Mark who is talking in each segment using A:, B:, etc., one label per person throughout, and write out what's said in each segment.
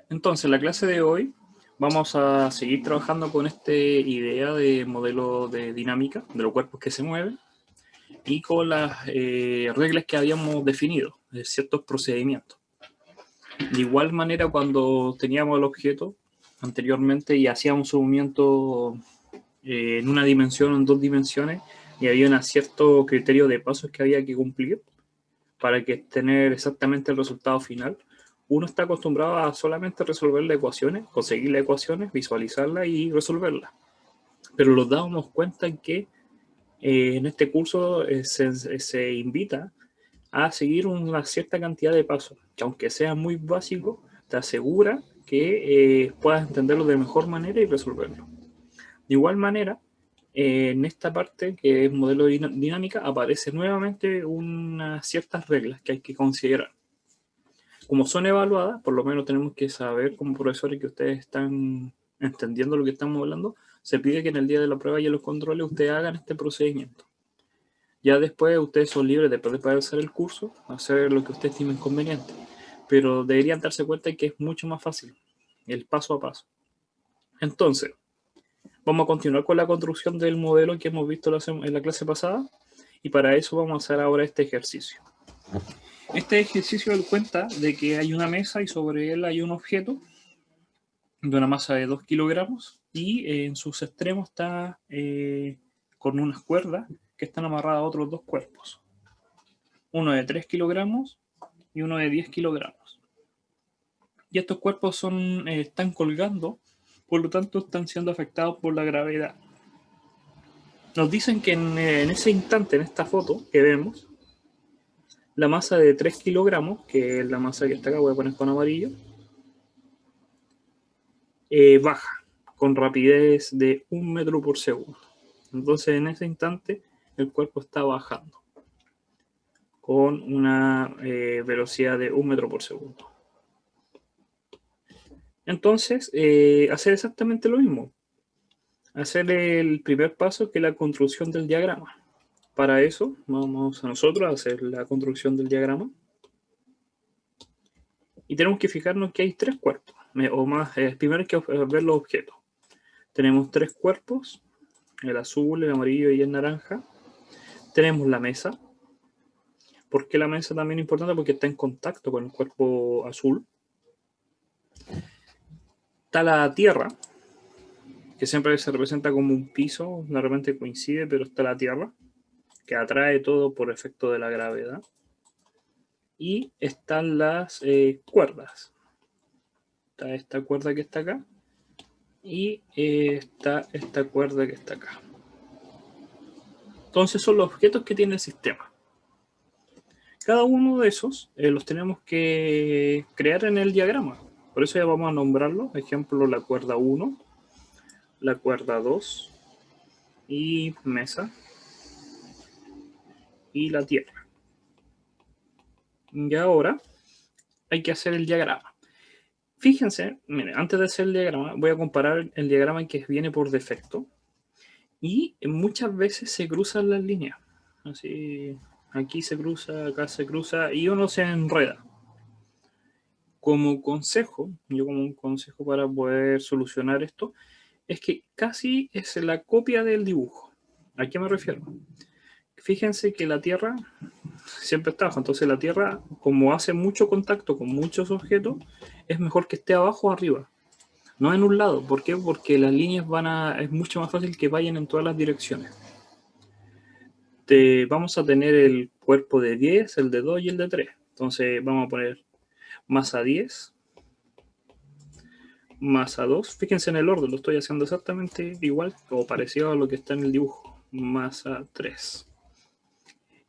A: Entonces, en la clase de hoy vamos a seguir trabajando con esta idea de modelo de dinámica de los cuerpos que se mueven y con las reglas que habíamos definido de ciertos procedimientos. De igual manera, cuando teníamos el objeto anteriormente y hacíamos un movimiento en una dimensión o en dos dimensiones y había un cierto criterio de pasos que había que cumplir para que tener exactamente el resultado final. Uno está acostumbrado a solamente resolver las ecuaciones, conseguir las ecuaciones, visualizarlas y resolverlas. Pero nos dábamos cuenta que en este curso se invita a seguir una cierta cantidad de pasos, que aunque sea muy básico, te asegura que puedas entenderlo de mejor manera y resolverlo. De igual manera, en esta parte, que es modelo dinámica, aparece nuevamente unas ciertas reglas que hay que considerar. Como son evaluadas, por lo menos tenemos que saber como profesores que ustedes están entendiendo lo que estamos hablando, se pide que en el día de la prueba y en los controles ustedes hagan este procedimiento. Ya después ustedes son libres de poder hacer el curso, hacer lo que ustedes estimen conveniente, pero deberían darse cuenta de que es mucho más fácil, el paso a paso. Entonces, vamos a continuar con la construcción del modelo que hemos visto en la clase pasada y para eso vamos a hacer ahora este ejercicio. Este ejercicio da cuenta de que hay una mesa y sobre él hay un objeto de una masa de 2 kilogramos y en sus extremos está con unas cuerdas que están amarradas a otros dos cuerpos. Uno de 3 kilogramos y uno de 10 kilogramos. Y estos cuerpos están colgando, por lo tanto están siendo afectados por la gravedad. Nos dicen que en ese instante, en esta foto que vemos, la masa de 3 kilogramos, que es la masa que está acá, voy a poner con amarillo, baja con rapidez de 1 metro por segundo. Entonces en ese instante el cuerpo está bajando con una velocidad de 1 metro por segundo. Entonces, hacer exactamente lo mismo. Hacer el primer paso, que es la construcción del diagrama. Para eso vamos a nosotros a hacer la construcción del diagrama. Y tenemos que fijarnos que hay tres cuerpos, o más. Primero hay que ver los objetos. Tenemos tres cuerpos, el azul, el amarillo y el naranja. Tenemos la mesa. ¿Por qué la mesa también es importante? Porque está en contacto con el cuerpo azul. Está la tierra, que siempre se representa como un piso, de repente coincide, pero está la tierra, que atrae todo por efecto de la gravedad. Y están las cuerdas. Está esta cuerda que está acá y está esta cuerda que está acá. Entonces son los objetos que tiene el sistema. Cada uno de esos los tenemos que crear en el diagrama. Por eso ya vamos a nombrarlo. Ejemplo, la cuerda 1, la cuerda 2 y mesa y la tierra. Y ahora hay que hacer el diagrama. Fíjense, miren, antes de hacer el diagrama voy a comparar el diagrama que viene por defecto y muchas veces se cruzan las líneas. Así, aquí se cruza, acá se cruza y uno se enreda. Como consejo, yo como un consejo para poder solucionar esto, es que casi es la copia del dibujo. ¿A qué me refiero? Fíjense que la Tierra siempre está abajo, entonces la Tierra, como hace mucho contacto con muchos objetos, es mejor que esté abajo o arriba, no en un lado. ¿Por qué? Porque las líneas es mucho más fácil que vayan en todas las direcciones. Vamos a tener el cuerpo de 10, el de 2 y el de 3. Entonces vamos a poner masa 10, masa 2. Fíjense en el orden, lo estoy haciendo exactamente igual o parecido a lo que está en el dibujo. Masa 3.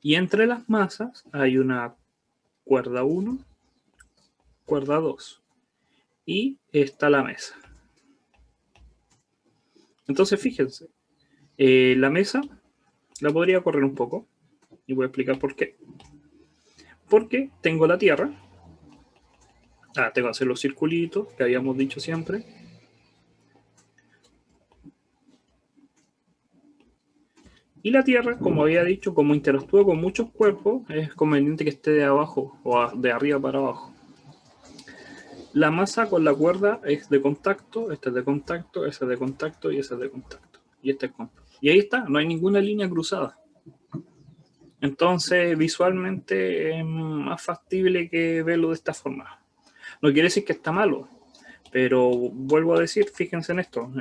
A: Y entre las masas hay una cuerda 1, cuerda 2. Y está la mesa. Entonces fíjense, la mesa la podría correr un poco. Y voy a explicar por qué. Porque tengo la tierra. Tengo que hacer los circulitos que habíamos dicho siempre. Y la Tierra, como había dicho, como interactúa con muchos cuerpos, es conveniente que esté de abajo o de arriba para abajo. la masa con la cuerda es de contacto, este es de contacto, ese es de contacto y ese es de contacto. Y este es contacto. Y ahí está, no hay ninguna línea cruzada. Entonces, visualmente es más factible que verlo de esta forma. No quiere decir que está malo, pero vuelvo a decir, fíjense en esto.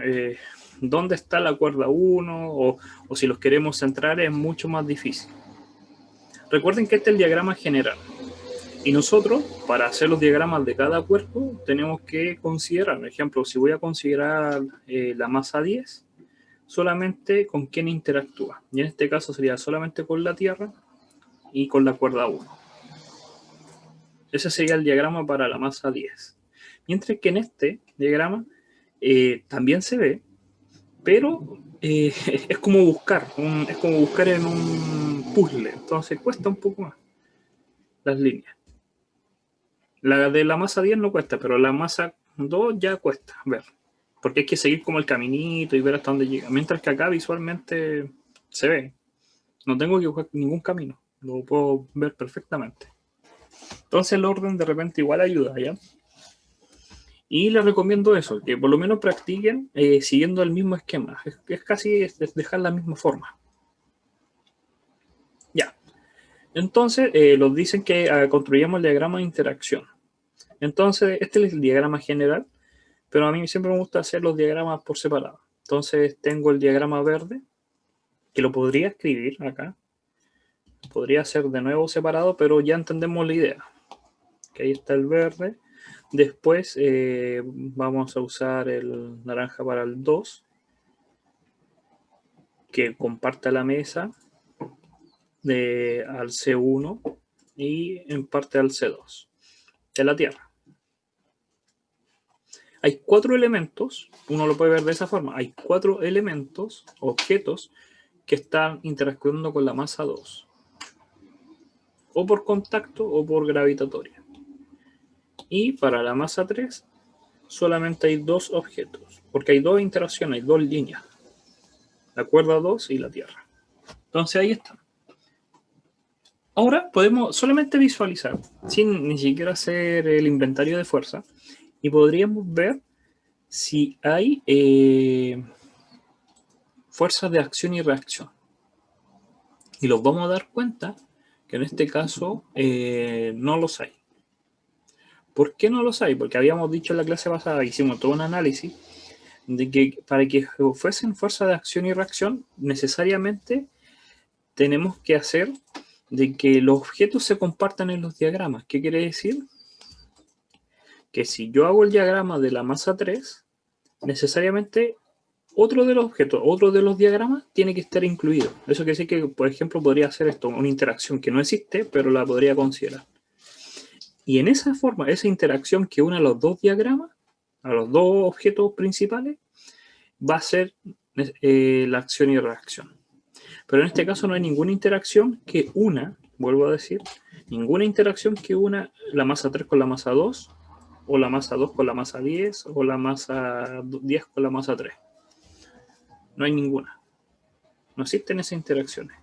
A: ¿Dónde está la cuerda 1? O si los queremos centrar es mucho más difícil. Recuerden que este es el diagrama general. Y nosotros, para hacer los diagramas de cada cuerpo, tenemos que considerar, por ejemplo, si voy a considerar la masa 10, solamente con quién interactúa. Y en este caso sería solamente con la Tierra y con la cuerda 1. Ese sería el diagrama para la masa 10. Mientras que en este diagrama también se ve, pero es como buscar, es como buscar en un puzzle. Entonces cuesta un poco más las líneas. La de la masa 10 no cuesta, pero la masa 2 ya cuesta ver. Porque hay que seguir como el caminito y ver hasta dónde llega. Mientras que acá visualmente se ve. No tengo que buscar ningún camino. Lo puedo ver perfectamente. Entonces el orden de repente igual ayuda, ¿ya? Y les recomiendo eso, que por lo menos practiquen siguiendo el mismo esquema. Es casi dejar la misma forma. Ya. Entonces los dicen que construyamos el diagrama de interacción. Entonces este es el diagrama general, pero a mí siempre me gusta hacer los diagramas por separado. Entonces tengo el diagrama verde, que lo podría escribir acá. Podría ser de nuevo separado, pero ya entendemos la idea. Que ahí está el verde. Después vamos a usar el naranja para el 2, que comparta la mesa al C1 y en parte al C2 de la Tierra. Hay 4 elementos, uno lo puede ver de esa forma, hay 4 elementos, objetos, que están interactuando con la masa 2. O por contacto o por gravitatoria. Y para la masa 3 solamente hay 2 objetos, porque hay 2 interacciones, hay 2 líneas, la cuerda 2 y la Tierra. Entonces ahí está. Ahora podemos solamente visualizar, sin ni siquiera hacer el inventario de fuerza, y podríamos ver si hay fuerzas de acción y reacción. Y los vamos a dar cuenta que en este caso no los hay. ¿Por qué no los hay? Porque habíamos dicho en la clase pasada, hicimos todo un análisis, de que para que fuesen fuerzas de acción y reacción, necesariamente tenemos que hacer de que los objetos se compartan en los diagramas. ¿Qué quiere decir? Que si yo hago el diagrama de la masa 3, necesariamente otro de los objetos, otro de los diagramas tiene que estar incluido. Eso quiere decir que, por ejemplo, podría hacer esto, una interacción que no existe, pero la podría considerar. Y en esa forma, esa interacción que une a los dos diagramas, a los dos objetos principales, va a ser la acción y reacción. Pero en este caso no hay ninguna interacción que una, vuelvo a decir, ninguna interacción que una la masa 3 con la masa 2, o la masa 2 con la masa 10, o la masa 10 con la masa 3. No hay ninguna. No existen esas interacciones.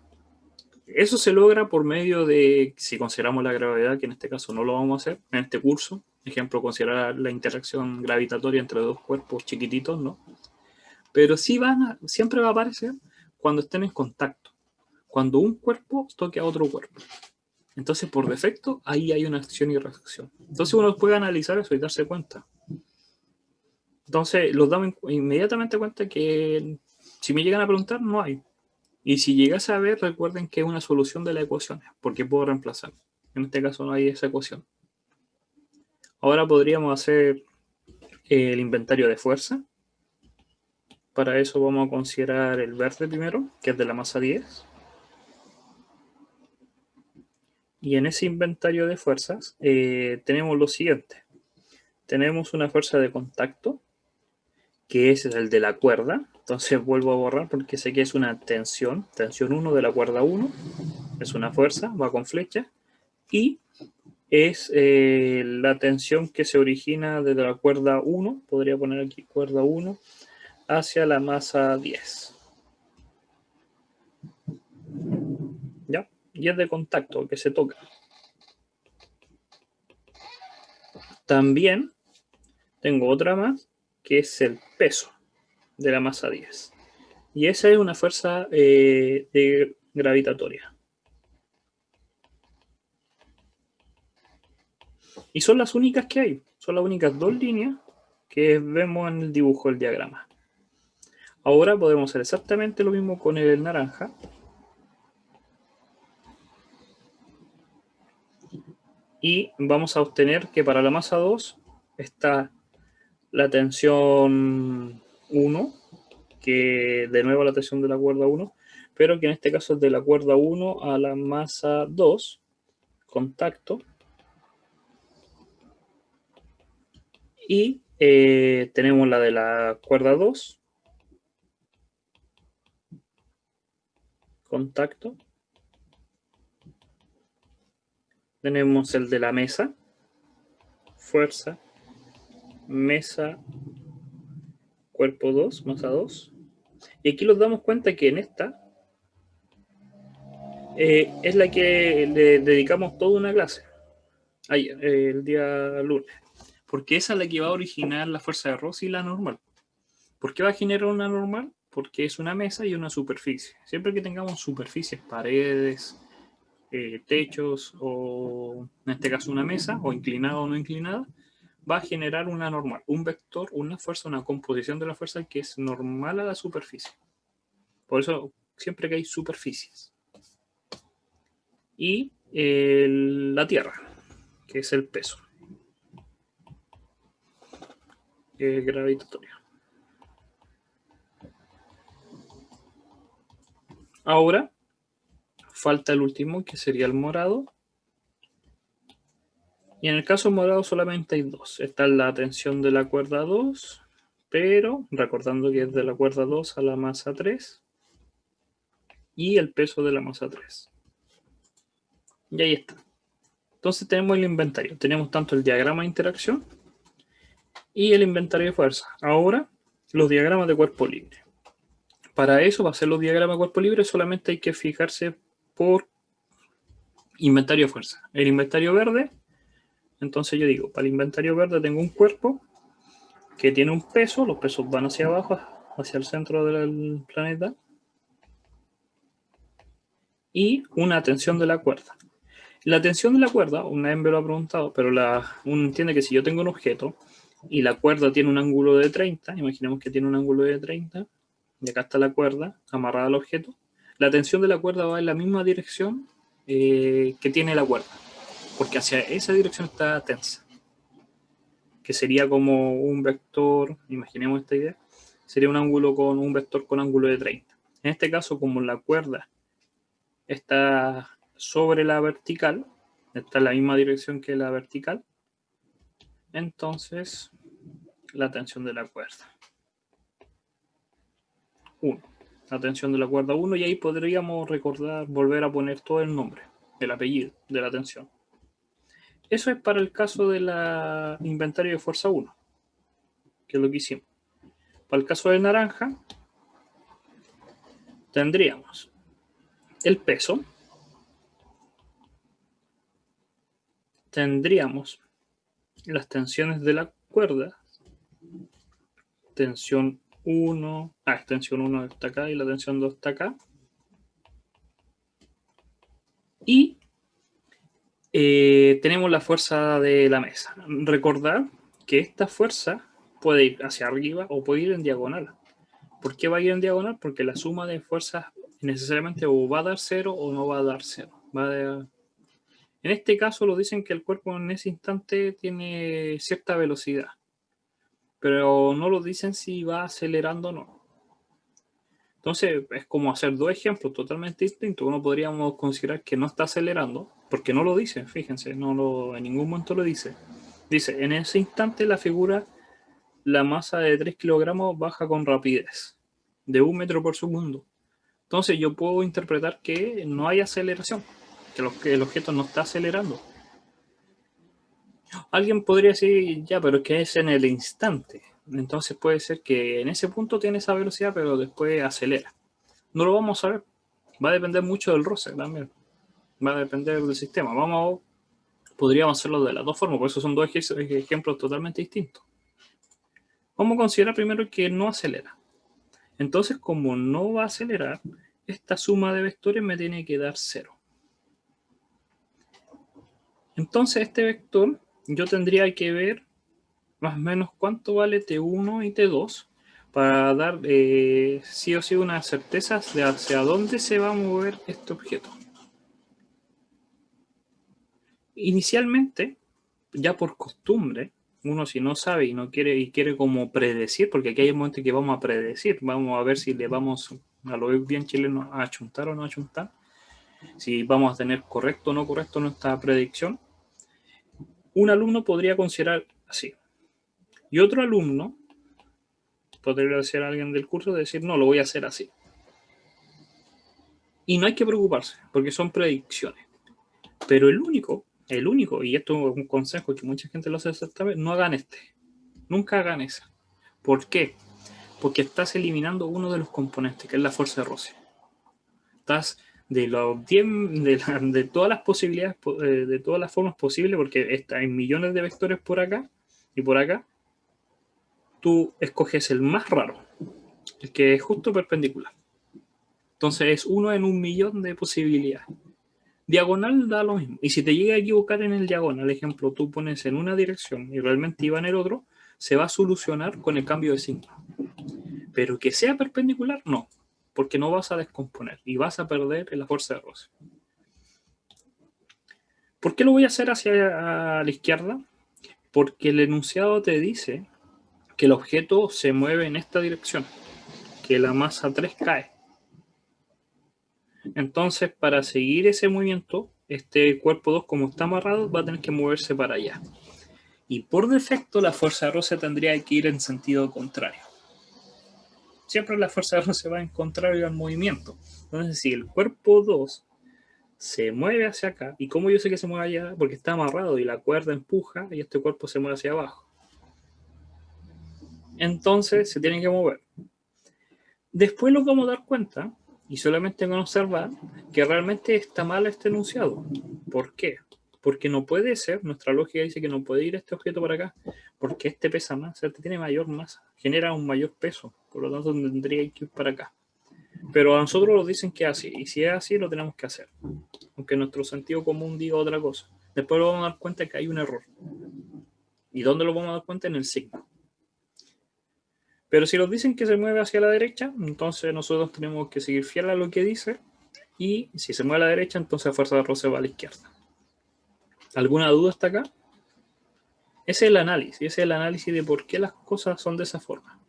A: Eso se logra por medio de, si consideramos la gravedad, que en este caso no lo vamos a hacer en este curso, ejemplo, considerar la interacción gravitatoria entre dos cuerpos chiquititos, ¿no? Pero sí siempre va a aparecer cuando estén en contacto, cuando un cuerpo toque a otro cuerpo. Entonces, por defecto, ahí hay una acción y reacción. Entonces uno puede analizar eso y darse cuenta. Entonces, los damos inmediatamente cuenta que si me llegan a preguntar, no hay. Y si llegase a ver, recuerden que es una solución de la ecuación, porque puedo reemplazar. En este caso no hay esa ecuación. Ahora podríamos hacer el inventario de fuerza. Para eso vamos a considerar el verde primero, que es de la masa 10. Y en ese inventario de fuerzas tenemos lo siguiente. Tenemos una fuerza de contacto, que es el de la cuerda. Entonces vuelvo a borrar porque sé que es una tensión 1 de la cuerda 1. Es una fuerza, va con flecha. Y es la tensión que se origina desde la cuerda 1, podría poner aquí cuerda 1, hacia la masa 10. ¿Ya? Y es de contacto, que se toca. También tengo otra más, que es el peso de la masa 10. Y esa es una fuerza gravitatoria. Y son las únicas que hay. Son las únicas dos líneas que vemos en el dibujo del diagrama. Ahora podemos hacer exactamente lo mismo con el naranja. Y vamos a obtener que para la masa 2 está la tensión 1, que de nuevo la tensión de la cuerda 1, pero que en este caso es de la cuerda 1 a la masa 2, contacto. Y tenemos la de la cuerda 2, contacto. Tenemos el de la mesa, fuerza, mesa, cuerpo 2, masa 2. Y aquí nos damos cuenta que en esta es la que le dedicamos toda una clase ayer, el día lunes. Porque esa es la que va a originar la fuerza de Rosse y la normal. ¿Por qué va a generar una normal? Porque es una mesa y una superficie. Siempre que tengamos superficies, paredes, techos o en este caso una mesa, o inclinada o no inclinada, va a generar una normal, un vector, una fuerza, una composición de la fuerza que es normal a la superficie. Por eso siempre que hay superficies. Y la Tierra, que es el peso gravitatorio. Ahora falta el último, que sería el morado. Y en el caso morado solamente hay dos. Está la tensión de la cuerda 2, pero recordando que es de la cuerda 2 a la masa 3. Y el peso de la masa 3. Y ahí está. Entonces tenemos el inventario. Tenemos tanto el diagrama de interacción y el inventario de fuerza. Ahora, los diagramas de cuerpo libre. Para eso, para hacer los diagramas de cuerpo libre, solamente hay que fijarse por inventario de fuerza. El inventario verde, entonces yo digo, para el inventario verde tengo un cuerpo que tiene un peso, los pesos van hacia abajo, hacia el centro del planeta, y una tensión de la cuerda. La tensión de la cuerda, una vez me lo ha preguntado, pero uno entiende que si yo tengo un objeto y la cuerda tiene un ángulo de 30, imaginemos que tiene un ángulo de 30, y acá está la cuerda amarrada al objeto, la tensión de la cuerda va en la misma dirección que tiene la cuerda, porque hacia esa dirección está tensa, que sería como un vector, imaginemos esta idea, sería un vector con ángulo de 30. En este caso, como la cuerda está sobre la vertical, está en la misma dirección que la vertical, entonces la tensión de la cuerda 1. La tensión de la cuerda 1, y ahí podríamos recordar, volver a poner todo el nombre, el apellido de la tensión. Eso es para el caso del inventario de fuerza 1, que es lo que hicimos. Para el caso del naranja, tendríamos el peso, tendríamos las tensiones de la cuerda, tensión 1, tensión 1 está acá y la tensión 2 está acá. Y tenemos la fuerza de la mesa. Recordar que esta fuerza puede ir hacia arriba o puede ir en diagonal. ¿Por qué va a ir en diagonal? Porque la suma de fuerzas necesariamente o va a dar 0 o no va a dar 0. En este caso lo dicen que el cuerpo en ese instante tiene cierta velocidad, pero no lo dicen si va acelerando o no. Entonces es como hacer dos ejemplos totalmente distintos. Uno podríamos considerar que no está acelerando, porque no lo dice, fíjense, en ningún momento lo dice. Dice, en ese instante la figura, la masa de 3 kilogramos baja con rapidez, de 1 metro por segundo. Entonces yo puedo interpretar que no hay aceleración, que el objeto no está acelerando. Alguien podría decir, ya, pero es que es en el instante. Entonces puede ser que en ese punto tiene esa velocidad, pero después acelera. No lo vamos a ver. Va a depender mucho del roce también. Va a depender del sistema. Podríamos hacerlo de las dos formas, por eso son dos ejemplos totalmente distintos. Vamos a considerar primero que no acelera. Entonces, como no va a acelerar, esta suma de vectores me tiene que dar 0. Entonces, este vector yo tendría que ver más o menos cuánto vale T1 y T2 para dar sí o sí una certeza de hacia dónde se va a mover este objeto. Inicialmente, ya por costumbre, uno si no sabe y no quiere y quiere como predecir, porque aquí hay un momento que vamos a predecir, vamos a ver si le vamos a lo bien chileno a achuntar o no achuntar, si vamos a tener correcto o no correcto nuestra predicción. Un alumno podría considerar así. Y otro alumno podría ser alguien del curso decir, no, lo voy a hacer así. Y no hay que preocuparse, porque son predicciones. Pero el único, y esto es un consejo que mucha gente lo hace exactamente, no hagan este. Nunca hagan ese. ¿Por qué? Porque estás eliminando uno de los componentes, que es la fuerza de roce. Estás de los 10, de todas las posibilidades, de todas las formas posibles, porque hay millones de vectores por acá y por acá, tú escoges el más raro, el que es justo perpendicular. Entonces es uno en un millón de posibilidades. Diagonal da lo mismo. Y si te llega a equivocar en el diagonal, ejemplo, tú pones en una dirección y realmente iba en el otro, se va a solucionar con el cambio de signo. Pero que sea perpendicular, no. Porque no vas a descomponer y vas a perder la fuerza de roce. ¿Por qué lo voy a hacer hacia la izquierda? Porque el enunciado te dice que el objeto se mueve en esta dirección, que la masa 3 cae. Entonces, para seguir ese movimiento, este cuerpo 2, como está amarrado, va a tener que moverse para allá. Y por defecto, la fuerza de roce tendría que ir en sentido contrario. Siempre la fuerza de roce va en contrario al movimiento. Entonces, si el cuerpo 2 se mueve hacia acá, ¿y cómo yo sé que se mueve allá? Porque está amarrado y la cuerda empuja y este cuerpo se mueve hacia abajo. Entonces, se tiene que mover. Después nos vamos a dar cuenta, y solamente con observar, que realmente está mal este enunciado. ¿Por qué? Porque no puede ser, nuestra lógica dice que no puede ir este objeto para acá, porque este pesa más, este tiene mayor masa, genera un mayor peso, por lo tanto tendría que ir para acá. Pero a nosotros nos dicen que es así, y si es así lo tenemos que hacer, aunque nuestro sentido común diga otra cosa. Después nos vamos a dar cuenta que hay un error. ¿Y dónde lo vamos a dar cuenta? En el signo. Pero si nos dicen que se mueve hacia la derecha, entonces nosotros tenemos que seguir fiel a lo que dice. Y si se mueve a la derecha, entonces la fuerza de roce va a la izquierda. ¿Alguna duda hasta acá? Ese es el análisis de por qué las cosas son de esa forma.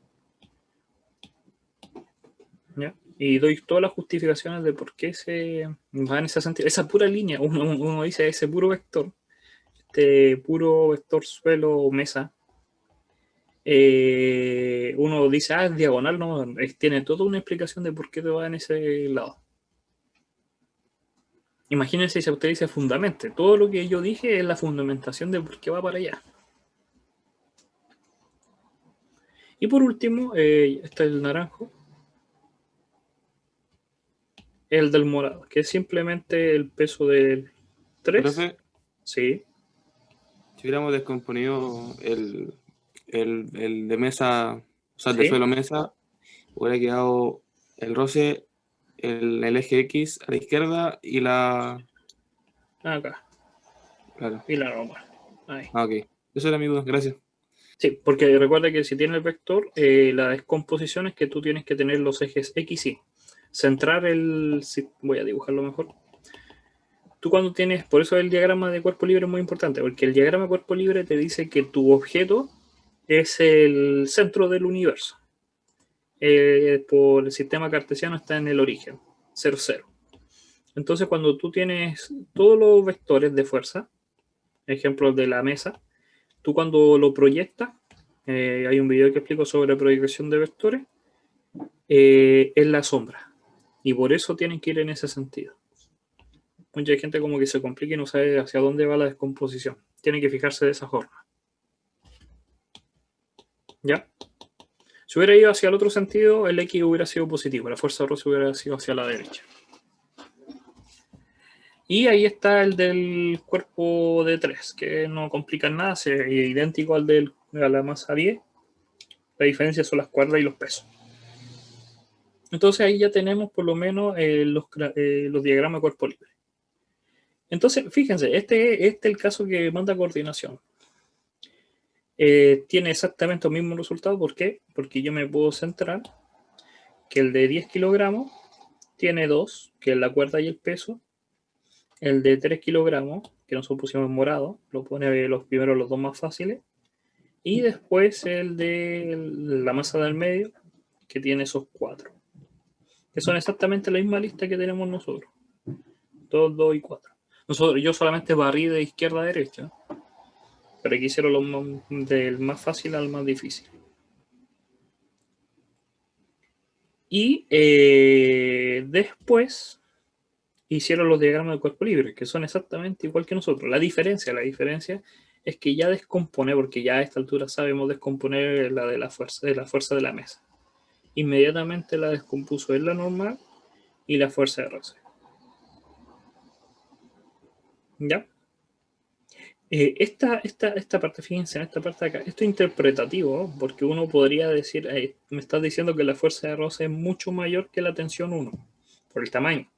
A: ¿Ya? Y doy todas las justificaciones de por qué se va en ese sentido. Esa pura línea, uno dice ese puro vector, este puro vector suelo mesa, uno dice, es diagonal, no, tiene toda una explicación de por qué te va en ese lado. Imagínense si usted dice fundamente. Todo lo que yo dije es la fundamentación de por qué va para allá. Y por último, está el naranjo. El del morado, que es simplemente el peso del 3.
B: Profe,
A: Sí.
B: si hubiéramos descomponido el de mesa, o sea, el de
A: Sí.
B: suelo mesa, hubiera quedado el roce, el eje X a la izquierda y la...
A: Acá.
B: Claro.
A: Y la normal. Ahí.
B: Ah, ok. Eso era mi duda, gracias.
A: Sí, porque recuerda que si tiene el vector, la descomposición es que tú tienes que tener los ejes X y. Centrar el... voy a dibujarlo mejor. Tú cuando tienes... Por eso el diagrama de cuerpo libre es muy importante, porque el diagrama de cuerpo libre te dice que tu objeto es el centro del universo. Por el sistema cartesiano está en el origen, 0, 0. Entonces, cuando tú tienes todos los vectores de fuerza, ejemplo de la mesa, tú cuando lo proyectas, hay un video que explico sobre proyección de vectores, es la sombra. Y por eso tienen que ir en ese sentido. Mucha gente como que se complica y no sabe hacia dónde va la descomposición. Tienen que fijarse de esa forma. ¿Ya? Si hubiera ido hacia el otro sentido, el X hubiera sido positivo, la fuerza de roce hubiera sido hacia la derecha. Y ahí está el del cuerpo de 3, que no complica nada, es idéntico al de la masa 10. La diferencia son las cuerdas y los pesos. Entonces ahí ya tenemos por lo menos los diagramas de cuerpo libre. Entonces, fíjense, este es el caso que manda coordinación. Tiene exactamente el mismo resultado. ¿Por qué? Porque yo me puedo centrar que el de 10 kilogramos tiene 2, que es la cuerda y el peso. El de 3 kilogramos, que nosotros pusimos en morado, lo pone los primeros los dos más fáciles. Y después el de la masa del medio, que tiene esos 4. Que son exactamente la misma lista que tenemos nosotros. 2, 2 y 4. Yo solamente barrí de izquierda a derecha. Pero aquí hicieron del más fácil al más difícil. Y después hicieron los diagramas de cuerpo libre, que son exactamente igual que nosotros. La diferencia es que ya descompone, porque ya a esta altura sabemos descomponer la de la fuerza de la mesa. Inmediatamente la descompuso en la normal y la fuerza de roce. ¿Ya? Esta parte, fíjense, en esta parte de acá, esto es interpretativo, porque uno podría decir, me estás diciendo que la fuerza de roce es mucho mayor que la tensión 1, por el tamaño.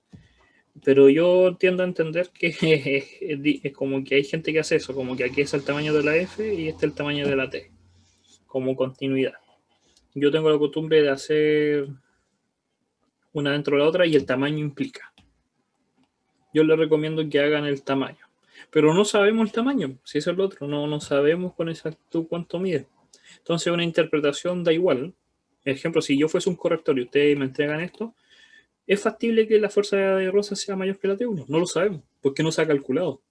A: Pero yo tiendo a entender que es como que hay gente que hace eso, como que aquí es el tamaño de la F y este es el tamaño de la T, como continuidad. Yo tengo la costumbre de hacer una dentro de la otra y el tamaño implica. Yo les recomiendo que hagan el tamaño. Pero no sabemos el tamaño, si eso es lo otro, no sabemos con exactitud cuánto mide. Entonces una interpretación da igual. Por ejemplo, si yo fuese un corrector y ustedes me entregan esto, ¿es factible que la fuerza de roce sea mayor que la T1? No lo sabemos, porque no se ha calculado.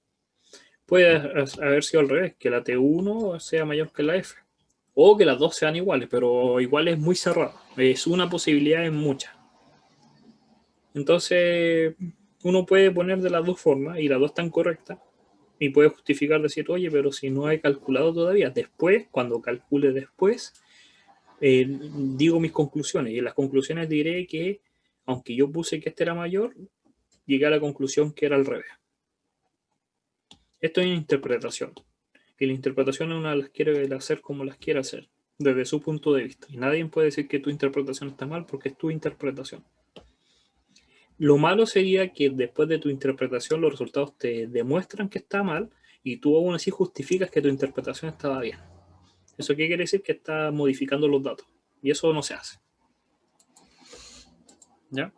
A: Puede haber sido al revés, que la T1 sea mayor que la F. O que las dos sean iguales, pero igual es muy cerrado. Es una posibilidad en muchas. Entonces, uno puede poner de las dos formas y las dos están correctas. Y puede justificar, decir, oye, pero si no he calculado todavía, después, cuando calcule después, digo mis conclusiones. Y en las conclusiones diré que, aunque yo puse que este era mayor, llegué a la conclusión que era al revés. Esto es interpretación. Y la interpretación una las quiere hacer como las quiere hacer, desde su punto de vista. Y nadie puede decir que tu interpretación está mal porque es tu interpretación. Lo malo sería que después de tu interpretación los resultados te demuestran que está mal y tú aún así justificas que tu interpretación estaba bien. ¿Eso qué quiere decir? Que está modificando los datos. Y eso no se hace. ¿Ya?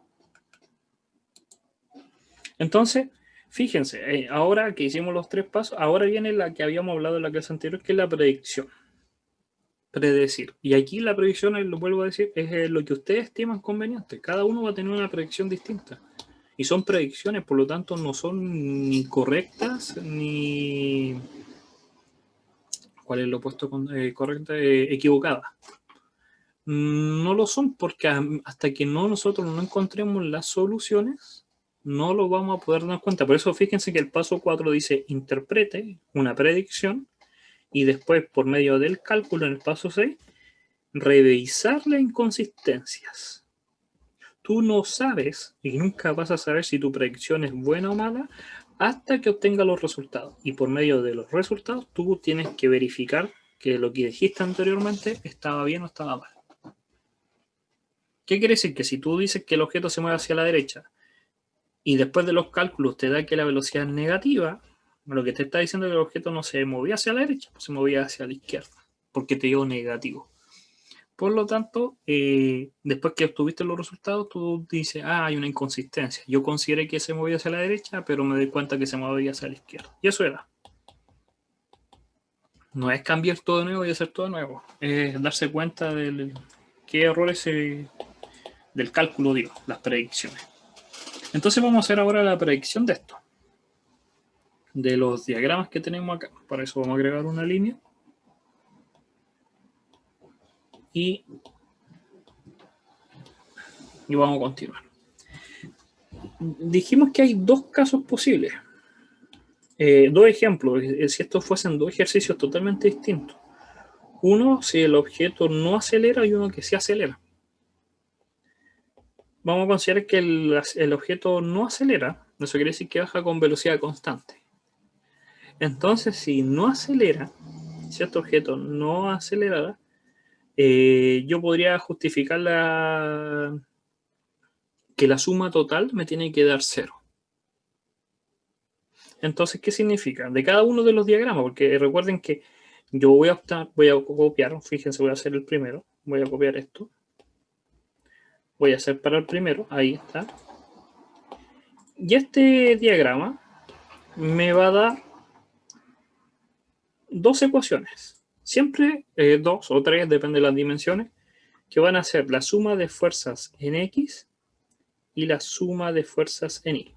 A: Entonces, fíjense, ahora que hicimos los 3 pasos, ahora viene la que habíamos hablado en la clase anterior, que es la predicción. Predecir. Y aquí la predicción, lo vuelvo a decir, es lo que ustedes estiman conveniente. Cada uno va a tener una predicción distinta. Y son predicciones, por lo tanto, no son ni correctas ni... ¿Cuál es lo opuesto correcta? Equivocada. No lo son porque hasta que nosotros no encontremos las soluciones, no lo vamos a poder dar cuenta. Por eso fíjense que el paso 4 dice interprete una predicción y después por medio del cálculo en el paso 6 revisar las inconsistencias. Tú no sabes y nunca vas a saber si tu predicción es buena o mala hasta que obtengas los resultados. Y por medio de los resultados tú tienes que verificar que lo que dijiste anteriormente estaba bien o estaba mal. ¿Qué quiere decir? Que si tú dices que el objeto se mueve hacia la derecha y después de los cálculos te da que la velocidad es negativa, lo que te está diciendo es que el objeto no se movía hacia la derecha, se movía hacia la izquierda, porque te dio negativo. Por lo tanto, después que obtuviste los resultados, tú dices, hay una inconsistencia. Yo consideré que se movía hacia la derecha, pero me doy cuenta que se movía hacia la izquierda. Y eso era. No es cambiar todo de nuevo y hacer todo de nuevo. Es darse cuenta de qué errores del cálculo dio, las predicciones. Entonces vamos a hacer ahora la predicción de esto. De los diagramas que tenemos acá. Para eso vamos a agregar una línea. Y vamos a continuar. Dijimos que hay dos casos posibles. Dos ejemplos. Si estos fuesen dos ejercicios totalmente distintos. Uno, si el objeto no acelera y uno que sí acelera. Vamos a considerar que el objeto no acelera. Eso quiere decir que baja con velocidad constante. Entonces, si no acelera, si este objeto no acelerara, yo podría justificar que la suma total me tiene que dar 0. Entonces, ¿qué significa? De cada uno de los diagramas, porque recuerden que yo voy a copiar, fíjense, voy a hacer el primero, voy a copiar esto, voy a hacer para el primero, ahí está. Y este diagrama me va a dar 2 ecuaciones, siempre 2 o 3, depende de las dimensiones, que van a ser la suma de fuerzas en X y la suma de fuerzas en Y.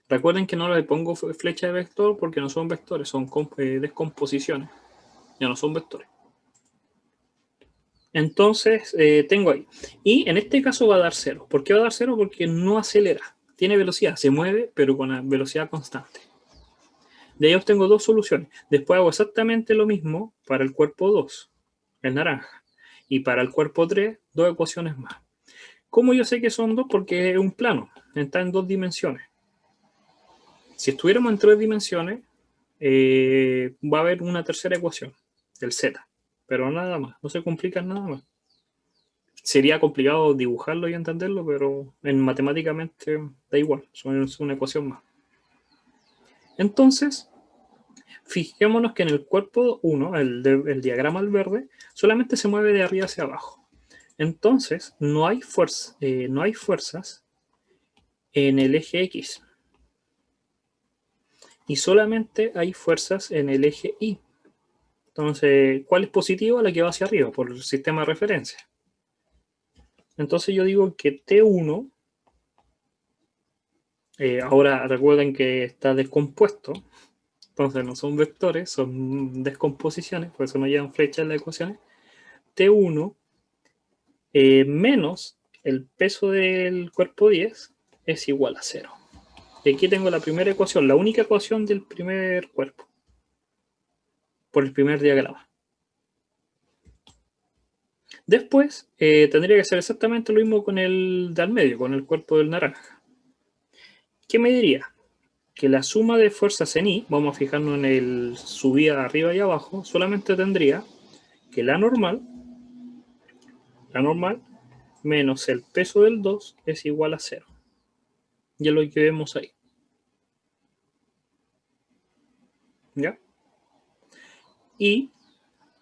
A: Recuerden que no le pongo flecha de vector porque no son vectores, son descomposiciones, ya no son vectores. Entonces, tengo ahí. Y en este caso va a dar 0. ¿Por qué va a dar 0? Porque no acelera. Tiene velocidad, se mueve, pero con la velocidad constante. De ahí obtengo 2 soluciones. Después hago exactamente lo mismo para el cuerpo 2, el naranja. Y para el cuerpo 3, 2 ecuaciones más. ¿Cómo yo sé que son 2? Porque es un plano, está en 2 dimensiones. Si estuviéramos en 3 dimensiones, va a haber una tercera ecuación, el z. Pero nada más, no se complica nada más. Sería complicado dibujarlo y entenderlo, pero matemáticamente da igual, es una ecuación más. Entonces, fijémonos que en el cuerpo 1, el diagrama al verde, solamente se mueve de arriba hacia abajo. Entonces, no hay fuerzas en el eje X. Y solamente hay fuerzas en el eje Y. Entonces, ¿cuál es positiva? La que va hacia arriba, por el sistema de referencia. Entonces yo digo que T1, ahora recuerden que está descompuesto, entonces no son vectores, son descomposiciones, por eso no llevan flecha en las ecuaciones. T1 menos el peso del cuerpo 10 es igual a 0. Y aquí tengo la primera ecuación, la única ecuación del primer cuerpo, por el primer diagrama. Después tendría que hacer exactamente lo mismo con el de al medio, con el cuerpo del naranja. ¿Qué me diría? Que la suma de fuerzas en Y, vamos a fijarnos en el subida arriba y abajo, solamente tendría que la normal menos el peso del 2 es igual a 0. Y es lo que vemos ahí. ¿Ya? Y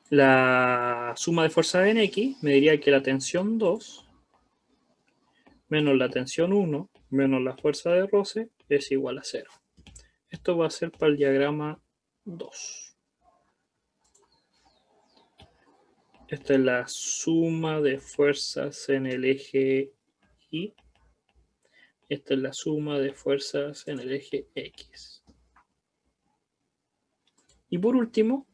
A: la suma de fuerzas en X me diría que la tensión 2 menos la tensión 1 menos la fuerza de roce es igual a 0. Esto va a ser para el diagrama 2. Esta es la suma de fuerzas en el eje Y. Esta es la suma de fuerzas en el eje X. Y por último,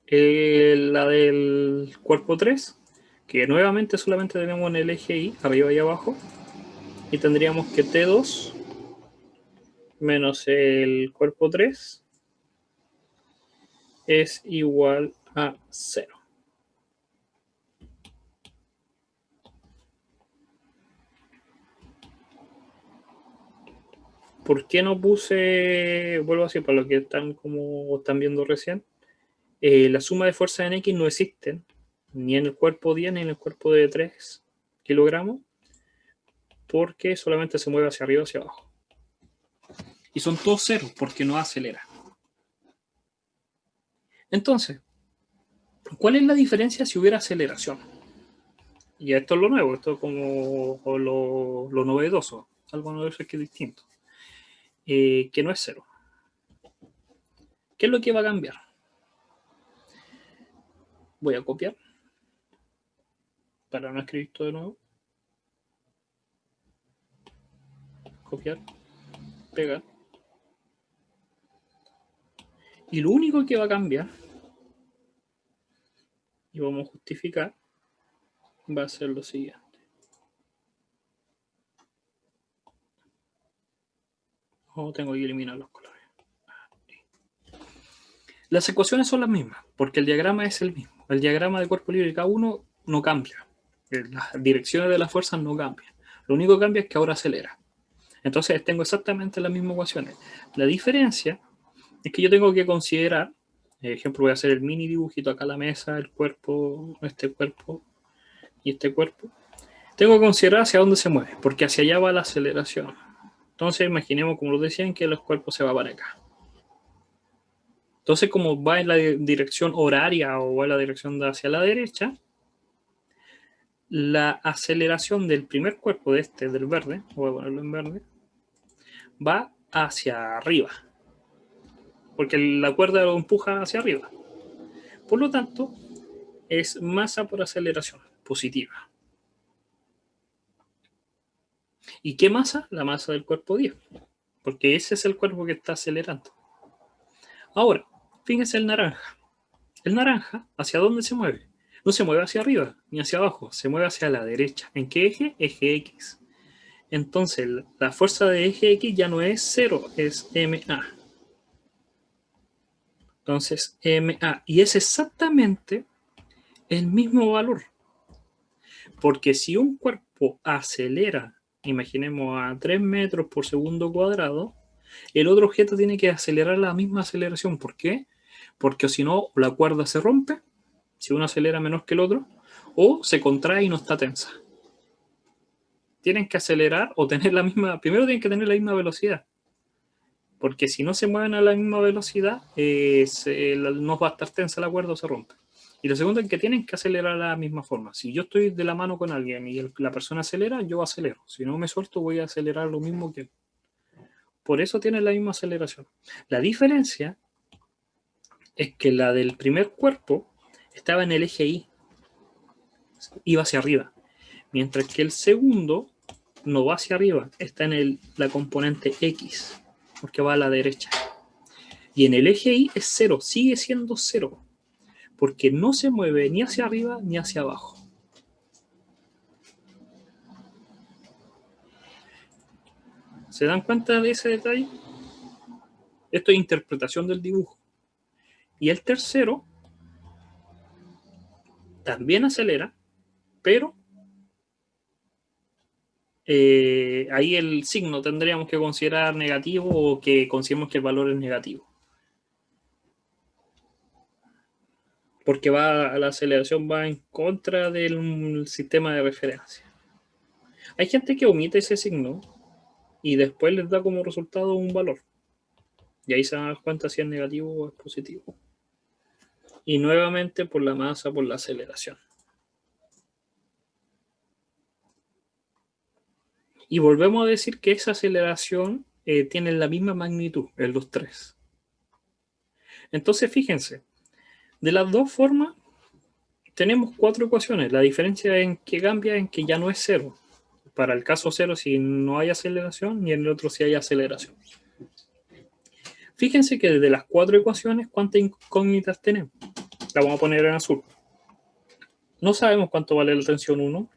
A: la del cuerpo 3, que nuevamente solamente tenemos en el eje Y, arriba y abajo. Y tendríamos que T2 menos el cuerpo 3 es igual a 0. ¿Por qué no puse, vuelvo a decir, para los que están viendo recién, la suma de fuerzas en X no existen, ni en el cuerpo 10 ni en el cuerpo de 3 kilogramos, porque solamente se mueve hacia arriba o hacia abajo. Y son todos ceros, porque no acelera. Entonces, ¿cuál es la diferencia si hubiera aceleración? Y esto es lo nuevo, esto es como lo novedoso, algo novedoso que es distinto. Que no es 0. ¿Qué es lo que va a cambiar? Voy a copiar para no escribir todo de nuevo. Copiar, pegar. Y lo único que va a cambiar, y vamos a justificar, va a ser lo siguiente. Tengo que eliminar los colores. Las ecuaciones son las mismas, porque el diagrama es el mismo. El diagrama de cuerpo libre de cada uno no cambia. Las direcciones de las fuerzas no cambian. Lo único que cambia es que ahora acelera. Entonces tengo exactamente las mismas ecuaciones. La diferencia es que yo tengo que considerar Ejemplo, voy a hacer el mini dibujito acá a la mesa, el cuerpo y este cuerpo. Tengo que considerar hacia dónde se mueve, porque hacia allá va la aceleración. Entonces imaginemos, como lo decían, que los cuerpos se va para acá. Entonces, como va en la dirección horaria o va en la dirección de hacia la derecha, la aceleración del primer cuerpo de este, del verde, voy a ponerlo en verde, va hacia arriba, porque la cuerda lo empuja hacia arriba. Por lo tanto, es masa por aceleración positiva. ¿Y qué masa? La masa del cuerpo 10, porque ese es el cuerpo que está acelerando. Ahora, fíjense el naranja. El naranja, ¿hacia dónde se mueve? No se mueve hacia arriba ni hacia abajo, se mueve hacia la derecha. ¿En qué eje? Eje X. Entonces, la fuerza de eje X ya no es 0, es MA. Entonces, MA. Y es exactamente el mismo valor. Porque si un cuerpo acelera, imaginemos a 3 metros por segundo cuadrado, el otro objeto tiene que acelerar la misma aceleración. ¿Por qué? Porque si no, la cuerda se rompe, si uno acelera menos que el otro, o se contrae y no está tensa. Tienen que acelerar o tener la misma, primero tienen que tener la misma velocidad. Porque si no se mueven a la misma velocidad, no va a estar tensa la cuerda o se rompe. Y lo segundo es que tienen que acelerar a la misma forma. Si yo estoy de la mano con alguien y la persona acelera, yo acelero. Si no me suelto, voy a acelerar lo mismo que él. Por eso tienen la misma aceleración. La diferencia es que la del primer cuerpo estaba en el eje Y, iba hacia arriba, mientras que el segundo no va hacia arriba, está en la componente X, porque va a la derecha. Y en el eje Y es 0, sigue siendo 0, porque no se mueve ni hacia arriba ni hacia abajo. ¿Se dan cuenta de ese detalle? Esto es interpretación del dibujo. Y el tercero también acelera, pero ahí el signo tendríamos que considerar negativo o que consideremos que el valor es negativo. Porque la aceleración va en contra del sistema de referencia. Hay gente que omite ese signo y después les da como resultado un valor. Y ahí se dan cuenta si es negativo o es positivo. Y nuevamente por la masa, por la aceleración. Y volvemos a decir que esa aceleración tiene la misma magnitud en los tres. Entonces, fíjense, de las dos formas tenemos 4 ecuaciones. La diferencia en que cambia en que ya no es 0. Para el caso 0 si no hay aceleración y en el otro si hay aceleración. Fíjense que desde las 4 ecuaciones, ¿cuántas incógnitas tenemos? La vamos a poner en azul. No sabemos cuánto vale la tensión 1,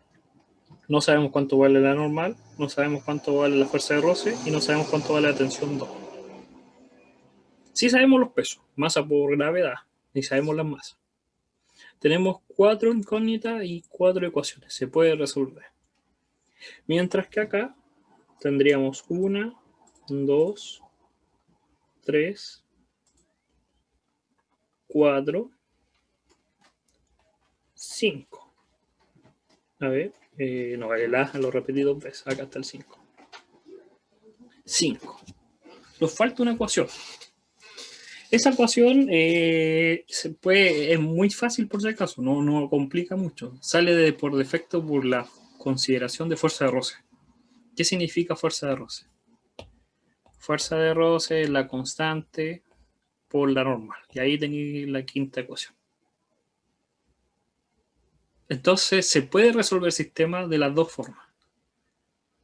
A: no sabemos cuánto vale la normal, no sabemos cuánto vale la fuerza de roce y no sabemos cuánto vale la tensión 2. Sí sabemos los pesos, masa por gravedad, y sabemos las masas. Tenemos 4 incógnitas y 4 ecuaciones, se puede resolver. Mientras que acá tendríamos 1, 2, 3, 4, 5. A ver, no, el A lo repetí 2 veces, acá está el 5. 5. Nos falta una ecuación. Esa ecuación es muy fácil por si acaso, no complica mucho. Sale por defecto por la consideración de fuerza de roce. ¿Qué significa fuerza de roce? Fuerza de roce es la constante por la normal. Y ahí tenéis la quinta ecuación. Entonces se puede resolver el sistema de las dos formas.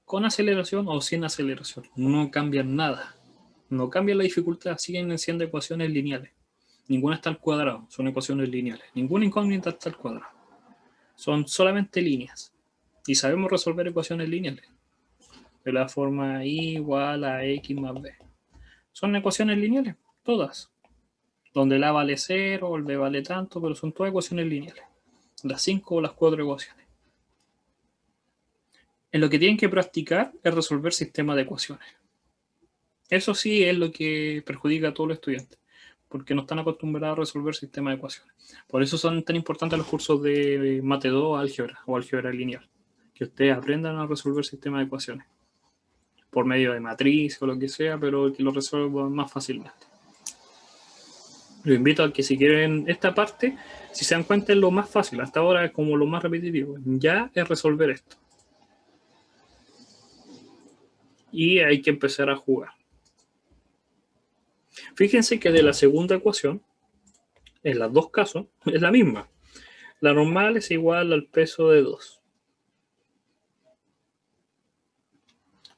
A: Con aceleración o sin aceleración. No cambian nada. No cambia la dificultad, siguen siendo ecuaciones lineales. Ninguna está al cuadrado, son ecuaciones lineales. Ninguna incógnita está al cuadrado. Son solamente líneas. Y sabemos resolver ecuaciones lineales. De la forma y igual a x más b. Son ecuaciones lineales, todas. Donde el a vale 0, el b vale tanto, pero son todas ecuaciones lineales. Las 5 o las 4 ecuaciones. En lo que tienen que practicar es resolver sistemas de ecuaciones. Eso sí es lo que perjudica a todos los estudiantes. porque no están acostumbrados a resolver sistemas de ecuaciones. Por eso son tan importantes los cursos de Mate 2, álgebra o álgebra lineal, que ustedes aprendan a resolver sistemas de ecuaciones por medio de matriz o lo que sea, pero que lo resuelvan más fácilmente. Los invito a que si quieren esta parte, si se dan cuenta es lo más fácil, hasta ahora es como lo más repetitivo, ya es resolver esto. Y hay que empezar a jugar. Fíjense que de la segunda ecuación, en los dos casos, es la misma. La normal es igual al peso de 2.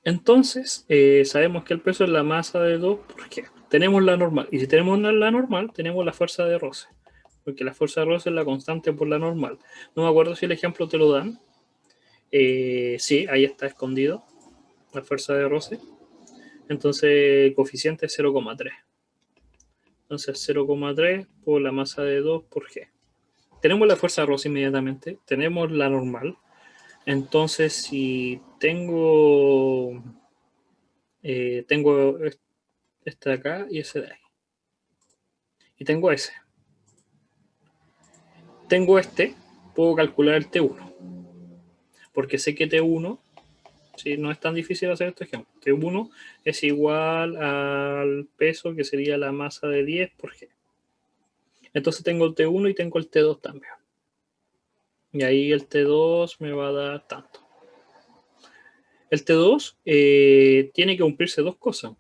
A: Entonces, sabemos que el peso es la masa de 2 porque tenemos la normal. Y si tenemos la normal, tenemos la fuerza de roce. Porque la fuerza de roce es la constante por la normal. No me acuerdo si el ejemplo te lo dan. Sí, ahí está escondido la fuerza de roce. Entonces, el coeficiente es 0,3. Entonces, 0,3 por la masa de 2 por G. Tenemos la fuerza de roce inmediatamente. Tenemos la normal. Entonces, si tengo este de acá y ese de ahí. Y tengo ese. Tengo este, puedo calcular el T1. Porque sé que T1, ¿sí? No es tan difícil hacer este ejemplo. T1 es igual al peso, que sería la masa de 10 por G. Entonces tengo el T1 y tengo el T2 también. Y ahí el T2 me va a dar tanto. El T2 tiene que cumplirse dos cosas.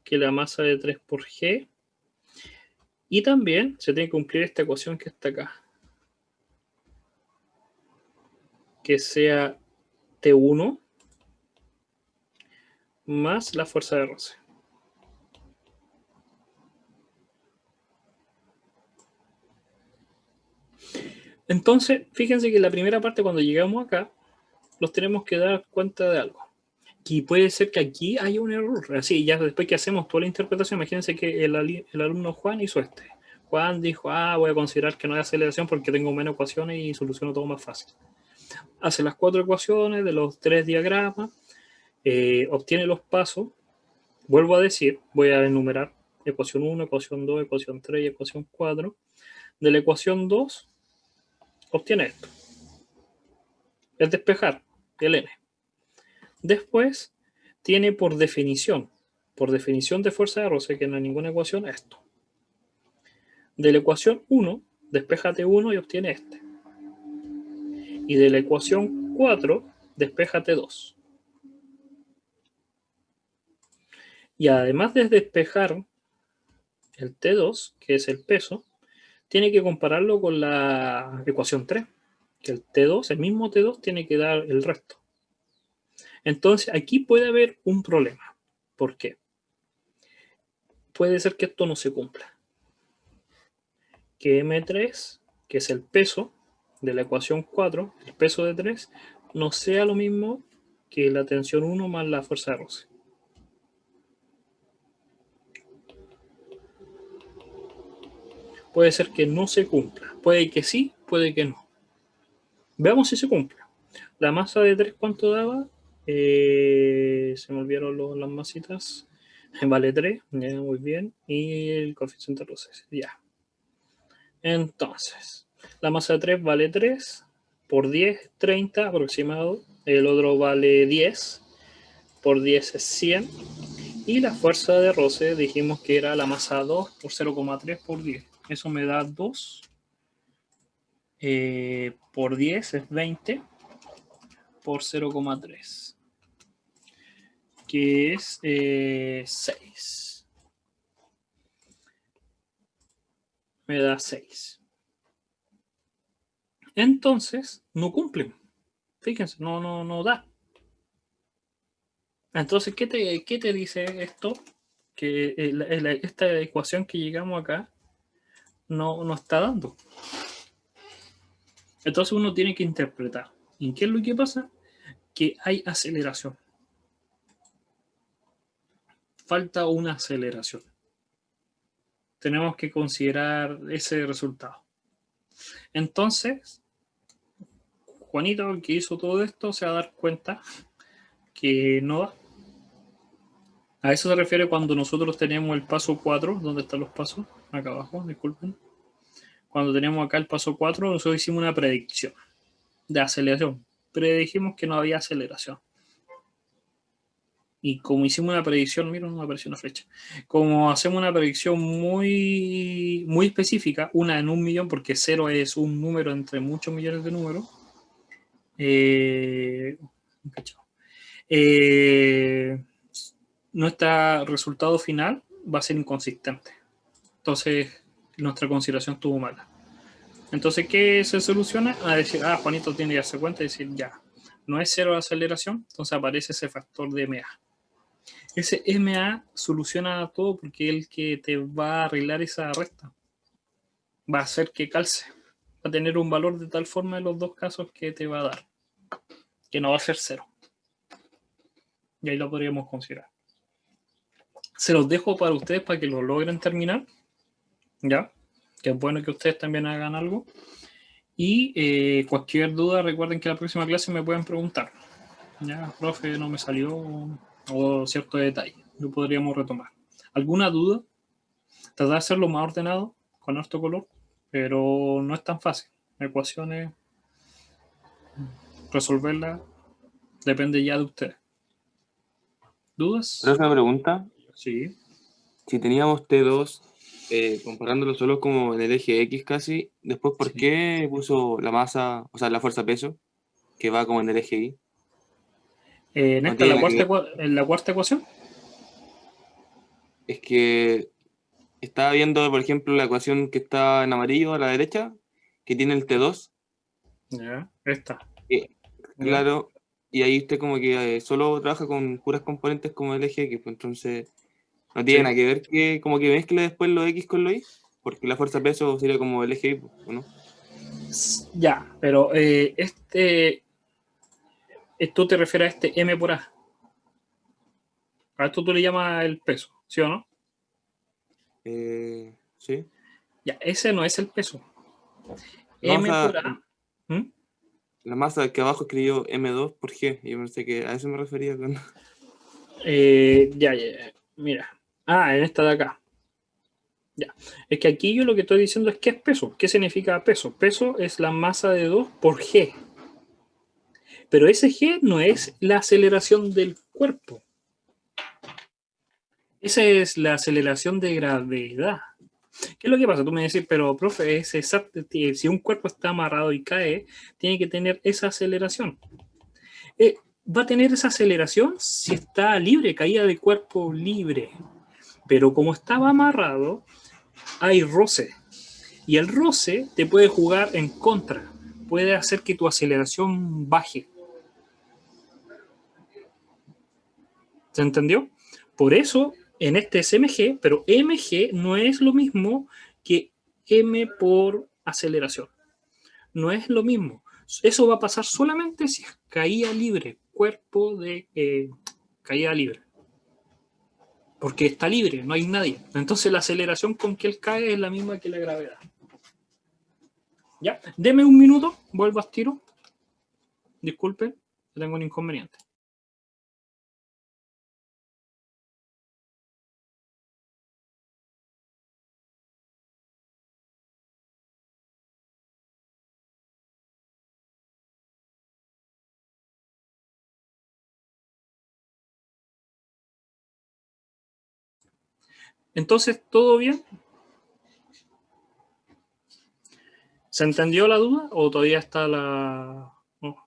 A: Que la masa de 3 por G. Y también se tiene que cumplir esta ecuación que está acá. Que sea T1 más la fuerza de roce. Entonces, fíjense que la primera parte, cuando llegamos acá, nos tenemos que dar cuenta de algo. Que puede ser que aquí haya un error. Así, ya después que hacemos toda la interpretación, imagínense que el alumno Juan hizo este. Juan dijo, voy a considerar que no hay aceleración porque tengo menos ecuaciones y soluciono todo más fácil. Hace las 4 ecuaciones de los 3 diagramas, obtiene los pasos. Vuelvo a decir, voy a enumerar ecuación 1, ecuación 2, ecuación 3 y ecuación 4. De la ecuación 2, obtiene esto. Es despejar el n. Después, tiene por definición de fuerza de roce, que no hay ninguna ecuación, esto. De la ecuación 1, despéjate 1 y obtiene este. Y de la ecuación 4, despéjate 2. Y además de despejar el T2, que es el peso, tiene que compararlo con la ecuación 3, que el T2, el mismo T2, tiene que dar el resto. Entonces, aquí puede haber un problema. ¿Por qué? Puede ser que esto no se cumpla. Que M3, que es el peso de la ecuación 4, el peso de 3, no sea lo mismo que la tensión 1 más la fuerza de roce. Puede ser que no se cumpla. Puede que sí, puede que no. Veamos si se cumple. La masa de 3, ¿cuánto daba? Se me olvidaron las masitas. Vale 3, ya, muy bien. Y el coeficiente de roce, ya. Entonces, la masa de 3 vale 3 por 10, 30 aproximado. El otro vale 10 por 10 es 100. Y la fuerza de roce dijimos que era la masa 2 por 0,3 por 10. Eso me da 2 por 10 es 20 por 0,3. Que es 6. Me da 6. Entonces, no cumplen. Fíjense, no da. Entonces, ¿qué te dice esto? Que esta ecuación que llegamos acá no está dando. Entonces uno tiene que interpretar. ¿Y qué es lo que pasa? Que hay aceleración. Falta una aceleración. Tenemos que considerar ese resultado. Entonces, Juanito, el que hizo todo esto, se va a dar cuenta que no da. A eso se refiere cuando nosotros tenemos el paso 4. ¿Dónde están los pasos? Acá abajo, disculpen. Cuando tenemos acá el paso 4, nosotros hicimos una predicción de aceleración. Predijimos que no había aceleración. Y como hicimos una predicción, mira, no me apareció una flecha. Como hacemos una predicción muy, muy específica, una en 1.000.000, porque 0 es un número entre muchos millones de números. Nuestro resultado final va a ser inconsistente. Entonces, nuestra consideración estuvo mala. Entonces, ¿qué se soluciona? A decir, Juanito tiene que darse cuenta y decir, ya, no es 0 de aceleración, entonces aparece ese factor de MA. Ese MA soluciona todo porque es el que te va a arreglar esa resta. Va a hacer que calce. Va a tener un valor de tal forma en los dos casos que te va a dar. Que no va a ser 0. Y ahí lo podríamos considerar. Se los dejo para ustedes para que lo logren terminar. ¿Ya? Que es bueno que ustedes también hagan algo. Y cualquier duda, recuerden que la próxima clase me pueden preguntar. Ya, profe, no me salió, o cierto detalle. Lo podríamos retomar. ¿Alguna duda? Tratar de hacerlo más ordenado, con harto color, pero no es tan fácil. Ecuaciones, resolverlas, depende ya de ustedes. ¿Dudas?
B: Pero es una pregunta.
A: Sí.
B: Si teníamos T2, comparándolo solo como en el eje X casi, después, ¿por
A: Sí.
B: qué puso la masa, o sea, la fuerza peso, que va como en el eje Y?
A: En
B: No
A: esta,
B: tiene nada que ver.
A: en la cuarta ecuación.
B: Es que estaba viendo, por ejemplo, la ecuación que está en amarillo a la derecha, que tiene el T2,
A: Ya, esta.
B: que,
A: Ya.
B: claro, y ahí usted como que solo trabaja con puras componentes como el eje X, pues entonces no tiene
A: Sí.
B: nada que ver que como que mezcle después lo X con lo Y, porque la fuerza peso sería como el eje Y, pues, ¿o no?
A: Ya, pero esto te refiere a este M por A. A esto tú le llamas el peso, ¿sí o no?
B: Sí.
A: Ya, ese no es el peso.
B: No, o
A: M
B: sea,
A: por A. ¿Mm?
B: la masa que abajo escribió M2 por G, y yo pensé que a eso me refería con...
A: Ya, mira. En esta de acá. Ya. Es que aquí yo lo que estoy diciendo es qué es peso. ¿Qué significa peso? Peso es la masa de 2 por G. Pero ese G no es la aceleración del cuerpo. Esa es la aceleración de gravedad. ¿Qué es lo que pasa? Tú me decís, pero profe, es exacto, si un cuerpo está amarrado y cae, tiene que tener esa aceleración. Va a tener esa aceleración si está libre, caída de cuerpo libre. Pero como estaba amarrado, hay roce. Y el roce te puede jugar en contra. Puede hacer que tu aceleración baje. ¿Se entendió? Por eso, en este es mg, pero mg no es lo mismo que m por aceleración. No es lo mismo. Eso va a pasar solamente si es caída libre, cuerpo de caída libre. Porque está libre, no hay nadie. Entonces la aceleración con que él cae es la misma que la gravedad. ¿Ya? Deme un minuto, vuelvo a tiro. Disculpe, tengo un inconveniente. Entonces, ¿todo bien? ¿Se entendió la duda o todavía está la... Oh,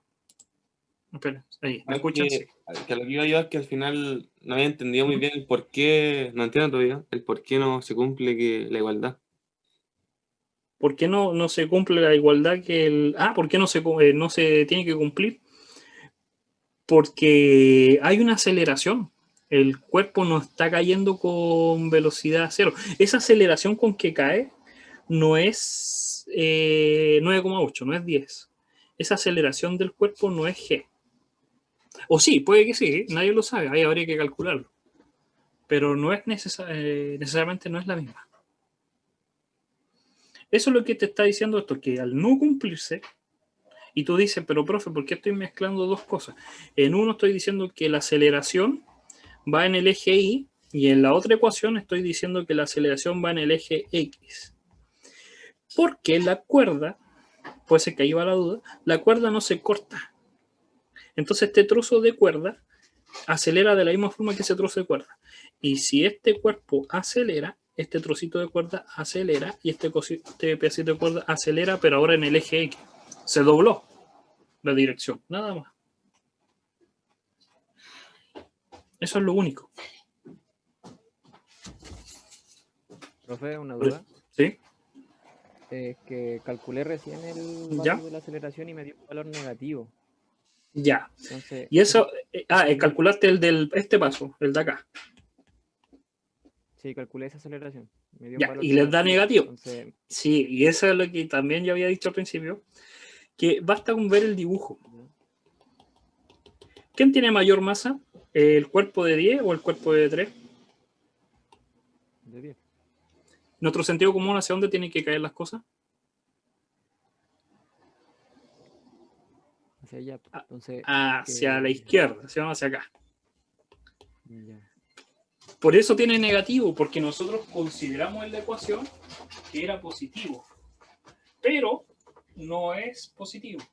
A: esperen, ahí, ¿me
B: Es
A: escuchan? Sí.
B: que a lo que iba yo es que al final no había entendido muy bien el por qué, no entiendo todavía, el por qué no se cumple que la igualdad.
A: ¿Por qué no se cumple la igualdad que el... ¿por qué no se tiene que cumplir? Porque hay una aceleración. El cuerpo no está cayendo con velocidad cero. Esa aceleración con que cae no es 9,8, no es 10. Esa aceleración del cuerpo no es G. O sí, puede que sí, nadie lo sabe, ahí habría que calcularlo. Pero no es necesariamente no es la misma. Eso es lo que te está diciendo esto, que al no cumplirse, y tú dices, pero profe, ¿por qué estoy mezclando dos cosas? En uno estoy diciendo que la aceleración va en el eje Y, y en la otra ecuación estoy diciendo que la aceleración va en el eje X. Porque la cuerda, puede ser que ahí va la duda, la cuerda no se corta. Entonces este trozo de cuerda acelera de la misma forma que ese trozo de cuerda. Y si este cuerpo acelera, este trocito de cuerda acelera y este pedacito de cuerda acelera, pero ahora en el eje X. Se dobló la dirección, nada más. Eso es lo único.
C: Profe, una duda.
A: ¿Sí?
C: Es que calculé recién el
A: ¿Ya?
C: valor de la aceleración y me dio un valor negativo.
A: Ya.
C: Entonces,
A: Y eso, calculaste el del este paso, el de acá.
C: sí, calculé esa aceleración. Me dio un
A: Ya,
C: valor
A: y les da negativo.
C: Entonces,
A: Sí, y eso es lo que también yo había dicho al principio, que basta con ver el dibujo. ¿Quién tiene mayor masa? ¿El cuerpo de 10 o el cuerpo de 3?
C: de 10.
A: ¿Nuestro sentido común hacia dónde tienen que caer las cosas?
C: Hacia allá. Entonces,
A: Hacia la izquierda, hacia acá.
C: Ya.
A: Por eso tiene negativo, porque nosotros consideramos en la ecuación que era positivo. Pero no es positivo,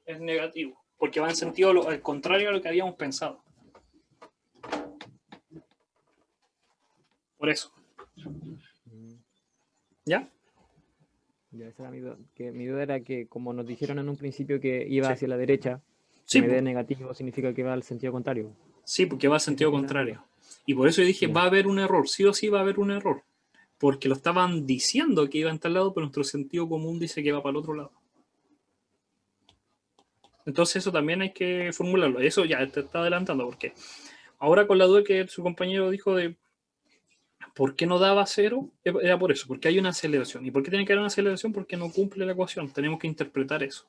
A: es negativo, porque va en sentido al contrario a lo que habíamos pensado. Por eso. ¿Ya?
C: Ya, esa era mi duda. Mi duda era que, como nos dijeron en un principio que iba
A: Sí.
C: hacia la derecha,
A: Sí,
C: si me dé negativo significa que va al sentido contrario.
A: sí, porque va en sentido contrario. Y por eso yo dije,
C: Ya.
A: va a haber un error, sí o sí va a haber un error. Porque lo estaban diciendo que iba en tal lado, pero nuestro sentido común dice que va para el otro lado. Entonces eso también hay que formularlo. Eso ya te está adelantando, porque ahora con la duda que su compañero dijo de por qué no daba cero, era por eso, porque hay una aceleración. ¿Y por qué tiene que haber una aceleración? Porque no cumple la ecuación. Tenemos que interpretar eso.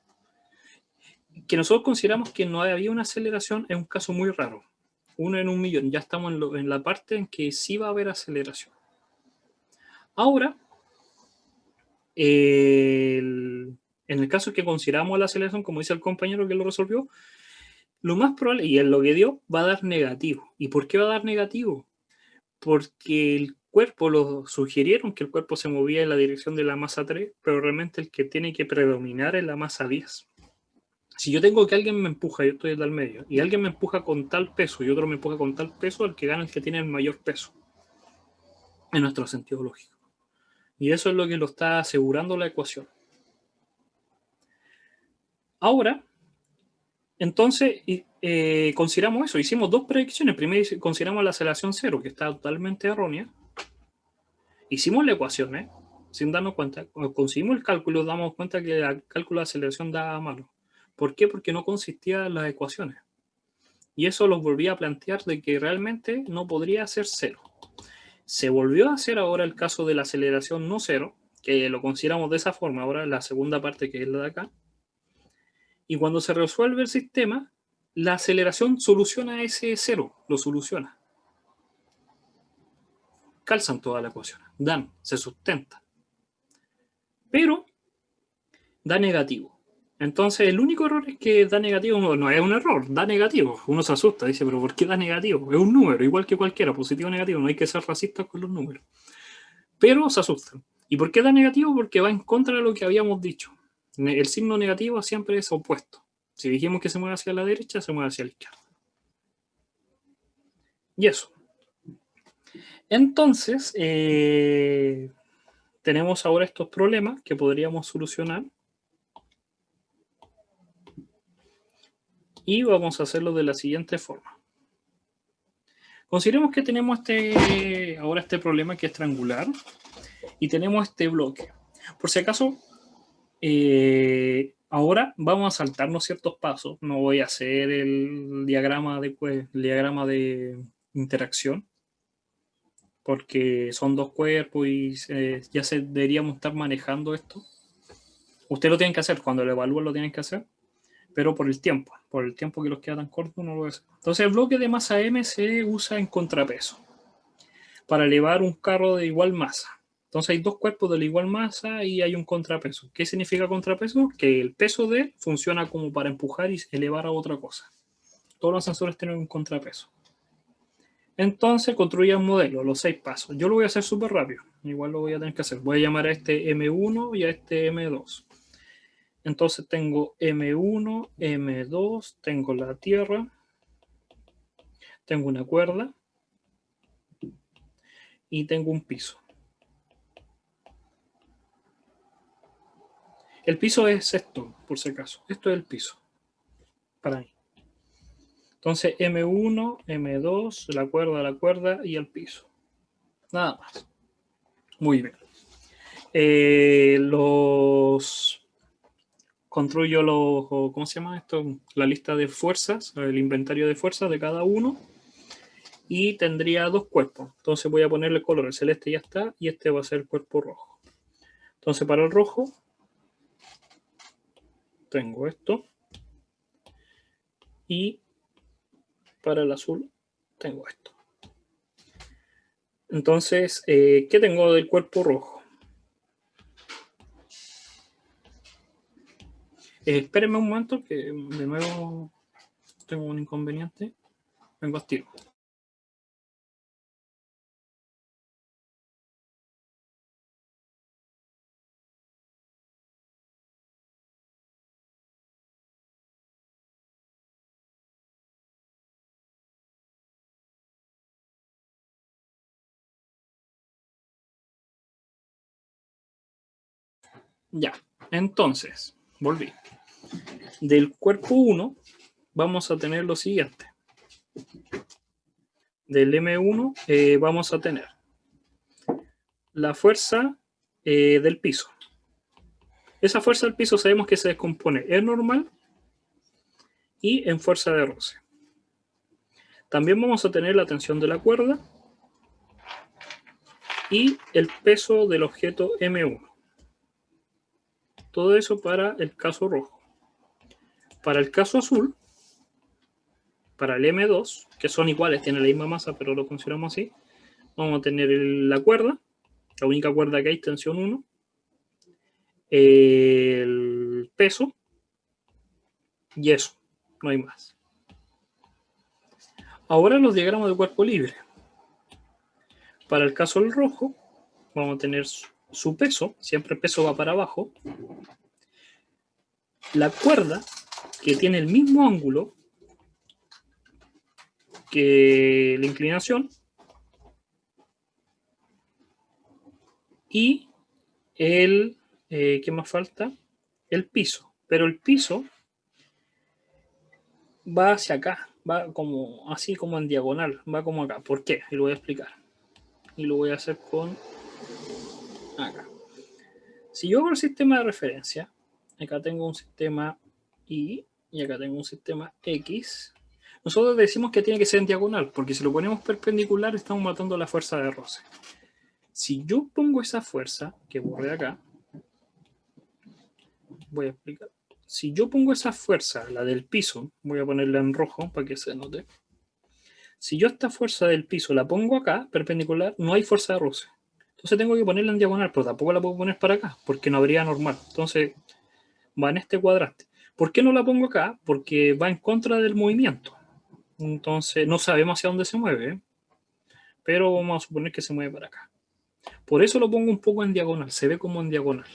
A: Que nosotros consideramos que no había una aceleración es un caso muy raro. 1 en 1.000.000. Ya estamos en la parte en que sí va a haber aceleración. Ahora, en el caso que consideramos la aceleración, como dice el compañero que lo resolvió, lo más probable, y en lo que dio, va a dar negativo. ¿Y por qué va a dar negativo? Porque el cuerpo, lo sugirieron que el cuerpo se movía en la dirección de la masa 3, pero realmente el que tiene que predominar es la masa 10. Si yo tengo que alguien me empuja, yo estoy al medio, y alguien me empuja con tal peso y otro me empuja con tal peso, el que gana es el que tiene el mayor peso, en nuestro sentido lógico. Y eso es lo que lo está asegurando la ecuación. Ahora, entonces, consideramos eso. Hicimos dos predicciones. Primero consideramos la aceleración cero, que está totalmente errónea. Hicimos la ecuación, sin darnos cuenta. Cuando conseguimos el cálculo, damos cuenta que el cálculo de aceleración daba malo. ¿Por qué? Porque no consistía en las ecuaciones. Y eso los volví a plantear de que realmente no podría ser cero. Se volvió a hacer ahora el caso de la aceleración no cero, que lo consideramos de esa forma, ahora la segunda parte que es la de acá. Y cuando se resuelve el sistema, la aceleración soluciona ese cero, lo soluciona. Calzan toda la ecuación, dan, se sustenta. Pero da negativo. Entonces, el único error es que da negativo, no es un error, da negativo. Uno se asusta, dice, pero ¿por qué da negativo? Es un número, igual que cualquiera, positivo o negativo, no hay que ser racistas con los números. Pero se asustan. ¿Y por qué da negativo? Porque va en contra de lo que habíamos dicho. El signo negativo siempre es opuesto. Si dijimos que se mueve hacia la derecha, se mueve hacia la izquierda. Y eso. Entonces, tenemos ahora estos problemas que podríamos solucionar. Y vamos a hacerlo de la siguiente forma. Consideremos que tenemos ahora este problema que es triangular y tenemos este bloque. Por si acaso, ahora vamos a saltarnos ciertos pasos. No voy a hacer el diagrama de interacción porque son dos cuerpos y ya deberíamos estar manejando esto. Ustedes lo tienen que hacer, cuando lo evalúen lo tienen que hacer, pero por el tiempo que los queda tan corto no lo voy a hacer. Entonces el bloque de masa M se usa en contrapeso para elevar un carro de igual masa. Entonces hay dos cuerpos de la igual masa y hay un contrapeso. ¿Qué significa contrapeso? Que el peso de él funciona como para empujar y elevar a otra cosa. Todos los sensores tienen un contrapeso. Entonces construye un modelo, los 6 pasos. Yo lo voy a hacer súper rápido. Igual lo voy a tener que hacer. Voy a llamar a este M1 y a este M2. Entonces tengo M1, M2, tengo la tierra, tengo una cuerda y tengo un piso. El piso es esto, por si acaso. Esto es el piso. Para mí. Entonces M1, M2, la cuerda y el piso. Nada más. Muy bien. Construyo los, ¿cómo se llama esto? La lista de fuerzas, el inventario de fuerzas de cada uno. Y tendría 2 cuerpos. Entonces voy a ponerle color. El celeste ya está y este va a ser el cuerpo rojo. Entonces para el rojo tengo esto. Y para el azul tengo esto. Entonces, ¿qué tengo del cuerpo rojo? Espérenme un momento que de nuevo tengo un inconveniente. Vengo a tiro. Ya, entonces, volví. Del cuerpo 1 vamos a tener lo siguiente. Del M1 vamos a tener la fuerza del piso. Esa fuerza del piso sabemos que se descompone en normal y en fuerza de roce. También vamos a tener la tensión de la cuerda y el peso del objeto M1. Todo eso para el caso rojo. Para el caso azul, para el M2, que son iguales, tienen la misma masa, pero lo consideramos así, vamos a tener la cuerda, la única cuerda que hay, tensión 1, el peso y eso, no hay más. Ahora los diagramas de cuerpo libre. Para el caso del rojo, vamos a tener su peso, siempre el peso va para abajo, la cuerda, que tiene el mismo ángulo que la inclinación, y el, ¿qué más falta? El piso, pero el piso va hacia acá, va como así como en diagonal, va como acá. ¿Por qué? Y lo voy a explicar. Y lo voy a hacer con acá. Si yo hago el sistema de referencia, acá tengo un sistema Y y acá tengo un sistema X. Nosotros decimos que tiene que ser en diagonal, porque si lo ponemos perpendicular estamos matando la fuerza de roce. Si yo pongo esa fuerza, que borré acá, voy a explicar. Si yo pongo esa fuerza, la del piso, voy a ponerla en rojo para que se note. Si yo esta fuerza del piso la pongo acá, perpendicular, no hay fuerza de roce. Entonces tengo que ponerla en diagonal, pero tampoco la puedo poner para acá, porque no habría normal. Entonces va en este cuadrante. ¿Por qué no la pongo acá? Porque va en contra del movimiento. Entonces no sabemos hacia dónde se mueve, pero vamos a suponer que se mueve para acá. Por eso lo pongo un poco en diagonal, se ve como en diagonal.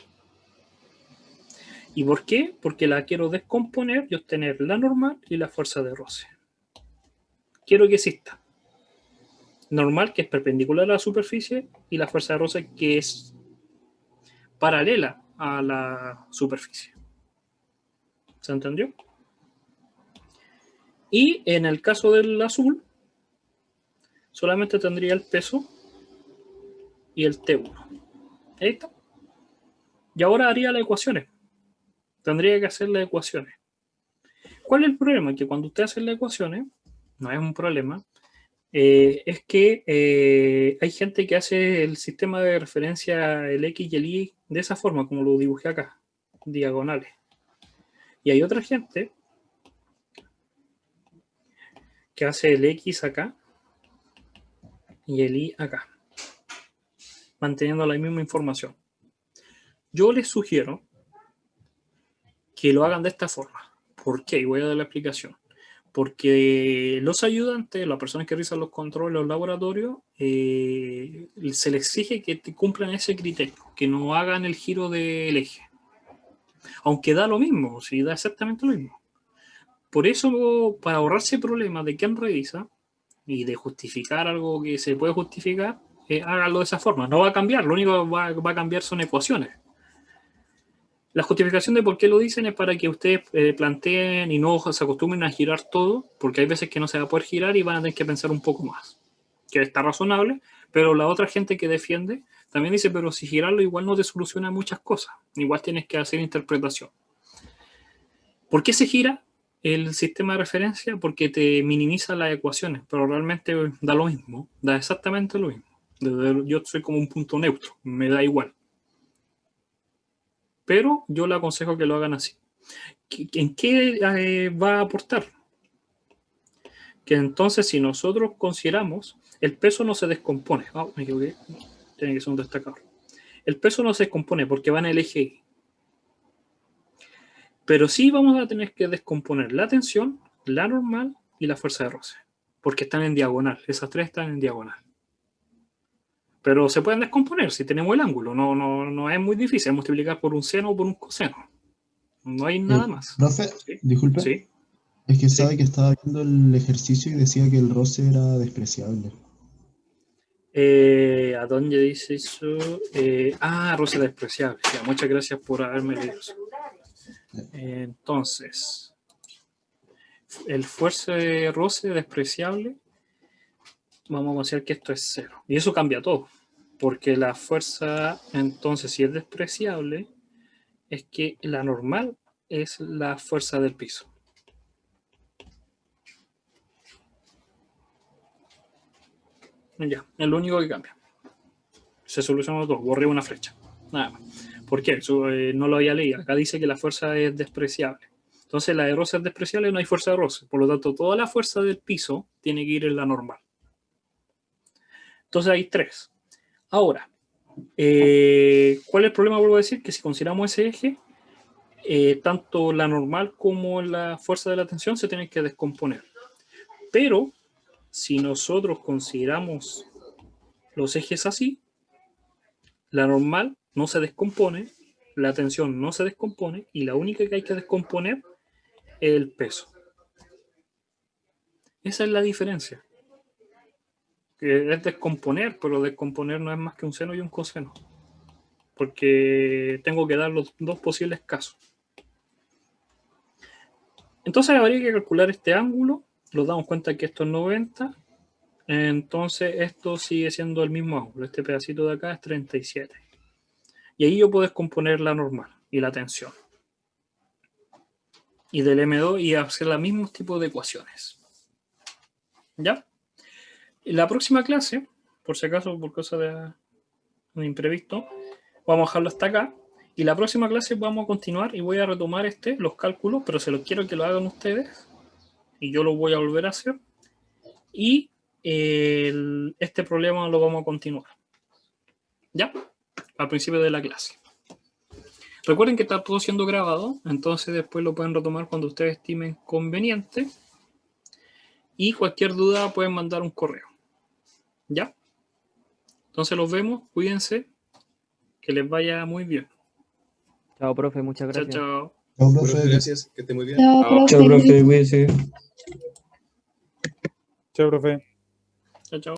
A: ¿Y por qué? Porque la quiero descomponer y obtener la normal y la fuerza de roce. Quiero que exista normal, que es perpendicular a la superficie, y la fuerza de roce, que es paralela a la superficie. ¿Se entendió? Y en el caso del azul, solamente tendría el peso y el T1. Ahí está. Y ahora haría las ecuaciones. Tendría que hacer las ecuaciones. ¿Cuál es el problema? Que cuando usted hace las ecuaciones, no es un problema, es que hay gente que hace el sistema de referencia, el X y el Y, de esa forma, como lo dibujé acá, diagonales. Y hay otra gente que hace el X acá y el Y acá, manteniendo la misma información. Yo les sugiero que lo hagan de esta forma. ¿Por qué? Y voy a dar la explicación. Porque los ayudantes, las personas que realizan los controles en los laboratorios, se les exige que cumplan ese criterio, que no hagan el giro del eje. Aunque da lo mismo, sí, da exactamente lo mismo. Por eso, para ahorrarse problemas de quién revisa y de justificar algo que se puede justificar, háganlo de esa forma. No va a cambiar, lo único que va a cambiar son ecuaciones. La justificación de por qué lo dicen es para que ustedes planteen y no se acostumbren a girar todo, porque hay veces que no se va a poder girar y van a tener que pensar un poco más. Que está razonable, pero la otra gente que defiende también dice, pero si girarlo igual no te soluciona muchas cosas. Igual tienes que hacer interpretación. ¿Por qué se gira el sistema de referencia? Porque te minimiza las ecuaciones, pero realmente da lo mismo, da exactamente lo mismo. Yo soy como un punto neutro, me da igual. Pero yo le aconsejo que lo hagan así. ¿En qué va a aportar? Que entonces si nosotros consideramos, el peso no se descompone. Me equivoqué, tiene que ser un destacador. El peso no se descompone porque va en el eje Y. Pero sí vamos a tener que descomponer la tensión, la normal y la fuerza de roce. Porque están en diagonal. Esas tres están en diagonal. Pero se pueden descomponer si tenemos el ángulo. No es muy difícil. Es multiplicar por un seno o por un coseno. No hay nada más.
D: Profe,
A: ¿Sí?
D: disculpe.
A: Sí.
D: Es que
A: Sí.
D: sabe que estaba viendo el ejercicio y decía que el roce era despreciable.
A: ¿A dónde dice eso? Roce despreciable. Ya, muchas gracias por haberme leído eso. Entonces, el fuerza de roce despreciable, vamos a considerar que esto es 0. Y eso cambia todo. Porque la fuerza, entonces, si es despreciable, es que la normal es la fuerza del piso. Ya, es lo único que cambia. Se soluciona todo, borré una flecha. Nada más. ¿Por qué? Eso, no lo había leído. Acá dice que la fuerza es despreciable. Entonces, la de roce es despreciable, no hay fuerza de roce. Por lo tanto, toda la fuerza del piso tiene que ir en la normal. Entonces, hay 3. Ahora, ¿cuál es el problema? Vuelvo a decir que si consideramos ese eje, tanto la normal como la fuerza de la tensión se tienen que descomponer. Pero, si nosotros consideramos los ejes así, la normal no se descompone, la tensión no se descompone y la única que hay que descomponer es el peso. Esa es la diferencia. Que es descomponer, pero descomponer no es más que un seno y un coseno. Porque tengo que dar los dos posibles casos. Entonces habría que calcular este ángulo. Nos damos cuenta que esto es 90. Entonces esto sigue siendo el mismo ángulo. Este pedacito de acá es 37. Y ahí yo puedo descomponer la normal y la tensión. Y del M2 y hacer los mismos tipos de ecuaciones. ¿Ya? En la próxima clase, por si acaso, por cosa de un imprevisto, vamos a dejarlo hasta acá. Y la próxima clase vamos a continuar y voy a retomar los cálculos, pero se los quiero que lo hagan ustedes. Y yo lo voy a volver a hacer. Y este problema lo vamos a continuar. ¿Ya? Al principio de la clase. Recuerden que está todo siendo grabado, entonces después lo pueden retomar cuando ustedes estimen conveniente. Y cualquier duda pueden mandar un correo. ¿Ya? Entonces los vemos, cuídense, que les vaya muy bien.
C: Chao, profe, muchas
A: Chao,
C: gracias.
A: chao.
D: Chao,
E: Bueno,
D: profe.
E: gracias, que esté muy bien.
F: Chao, profe.
B: cuídense.
G: Chao, profe.
A: Chao, chao.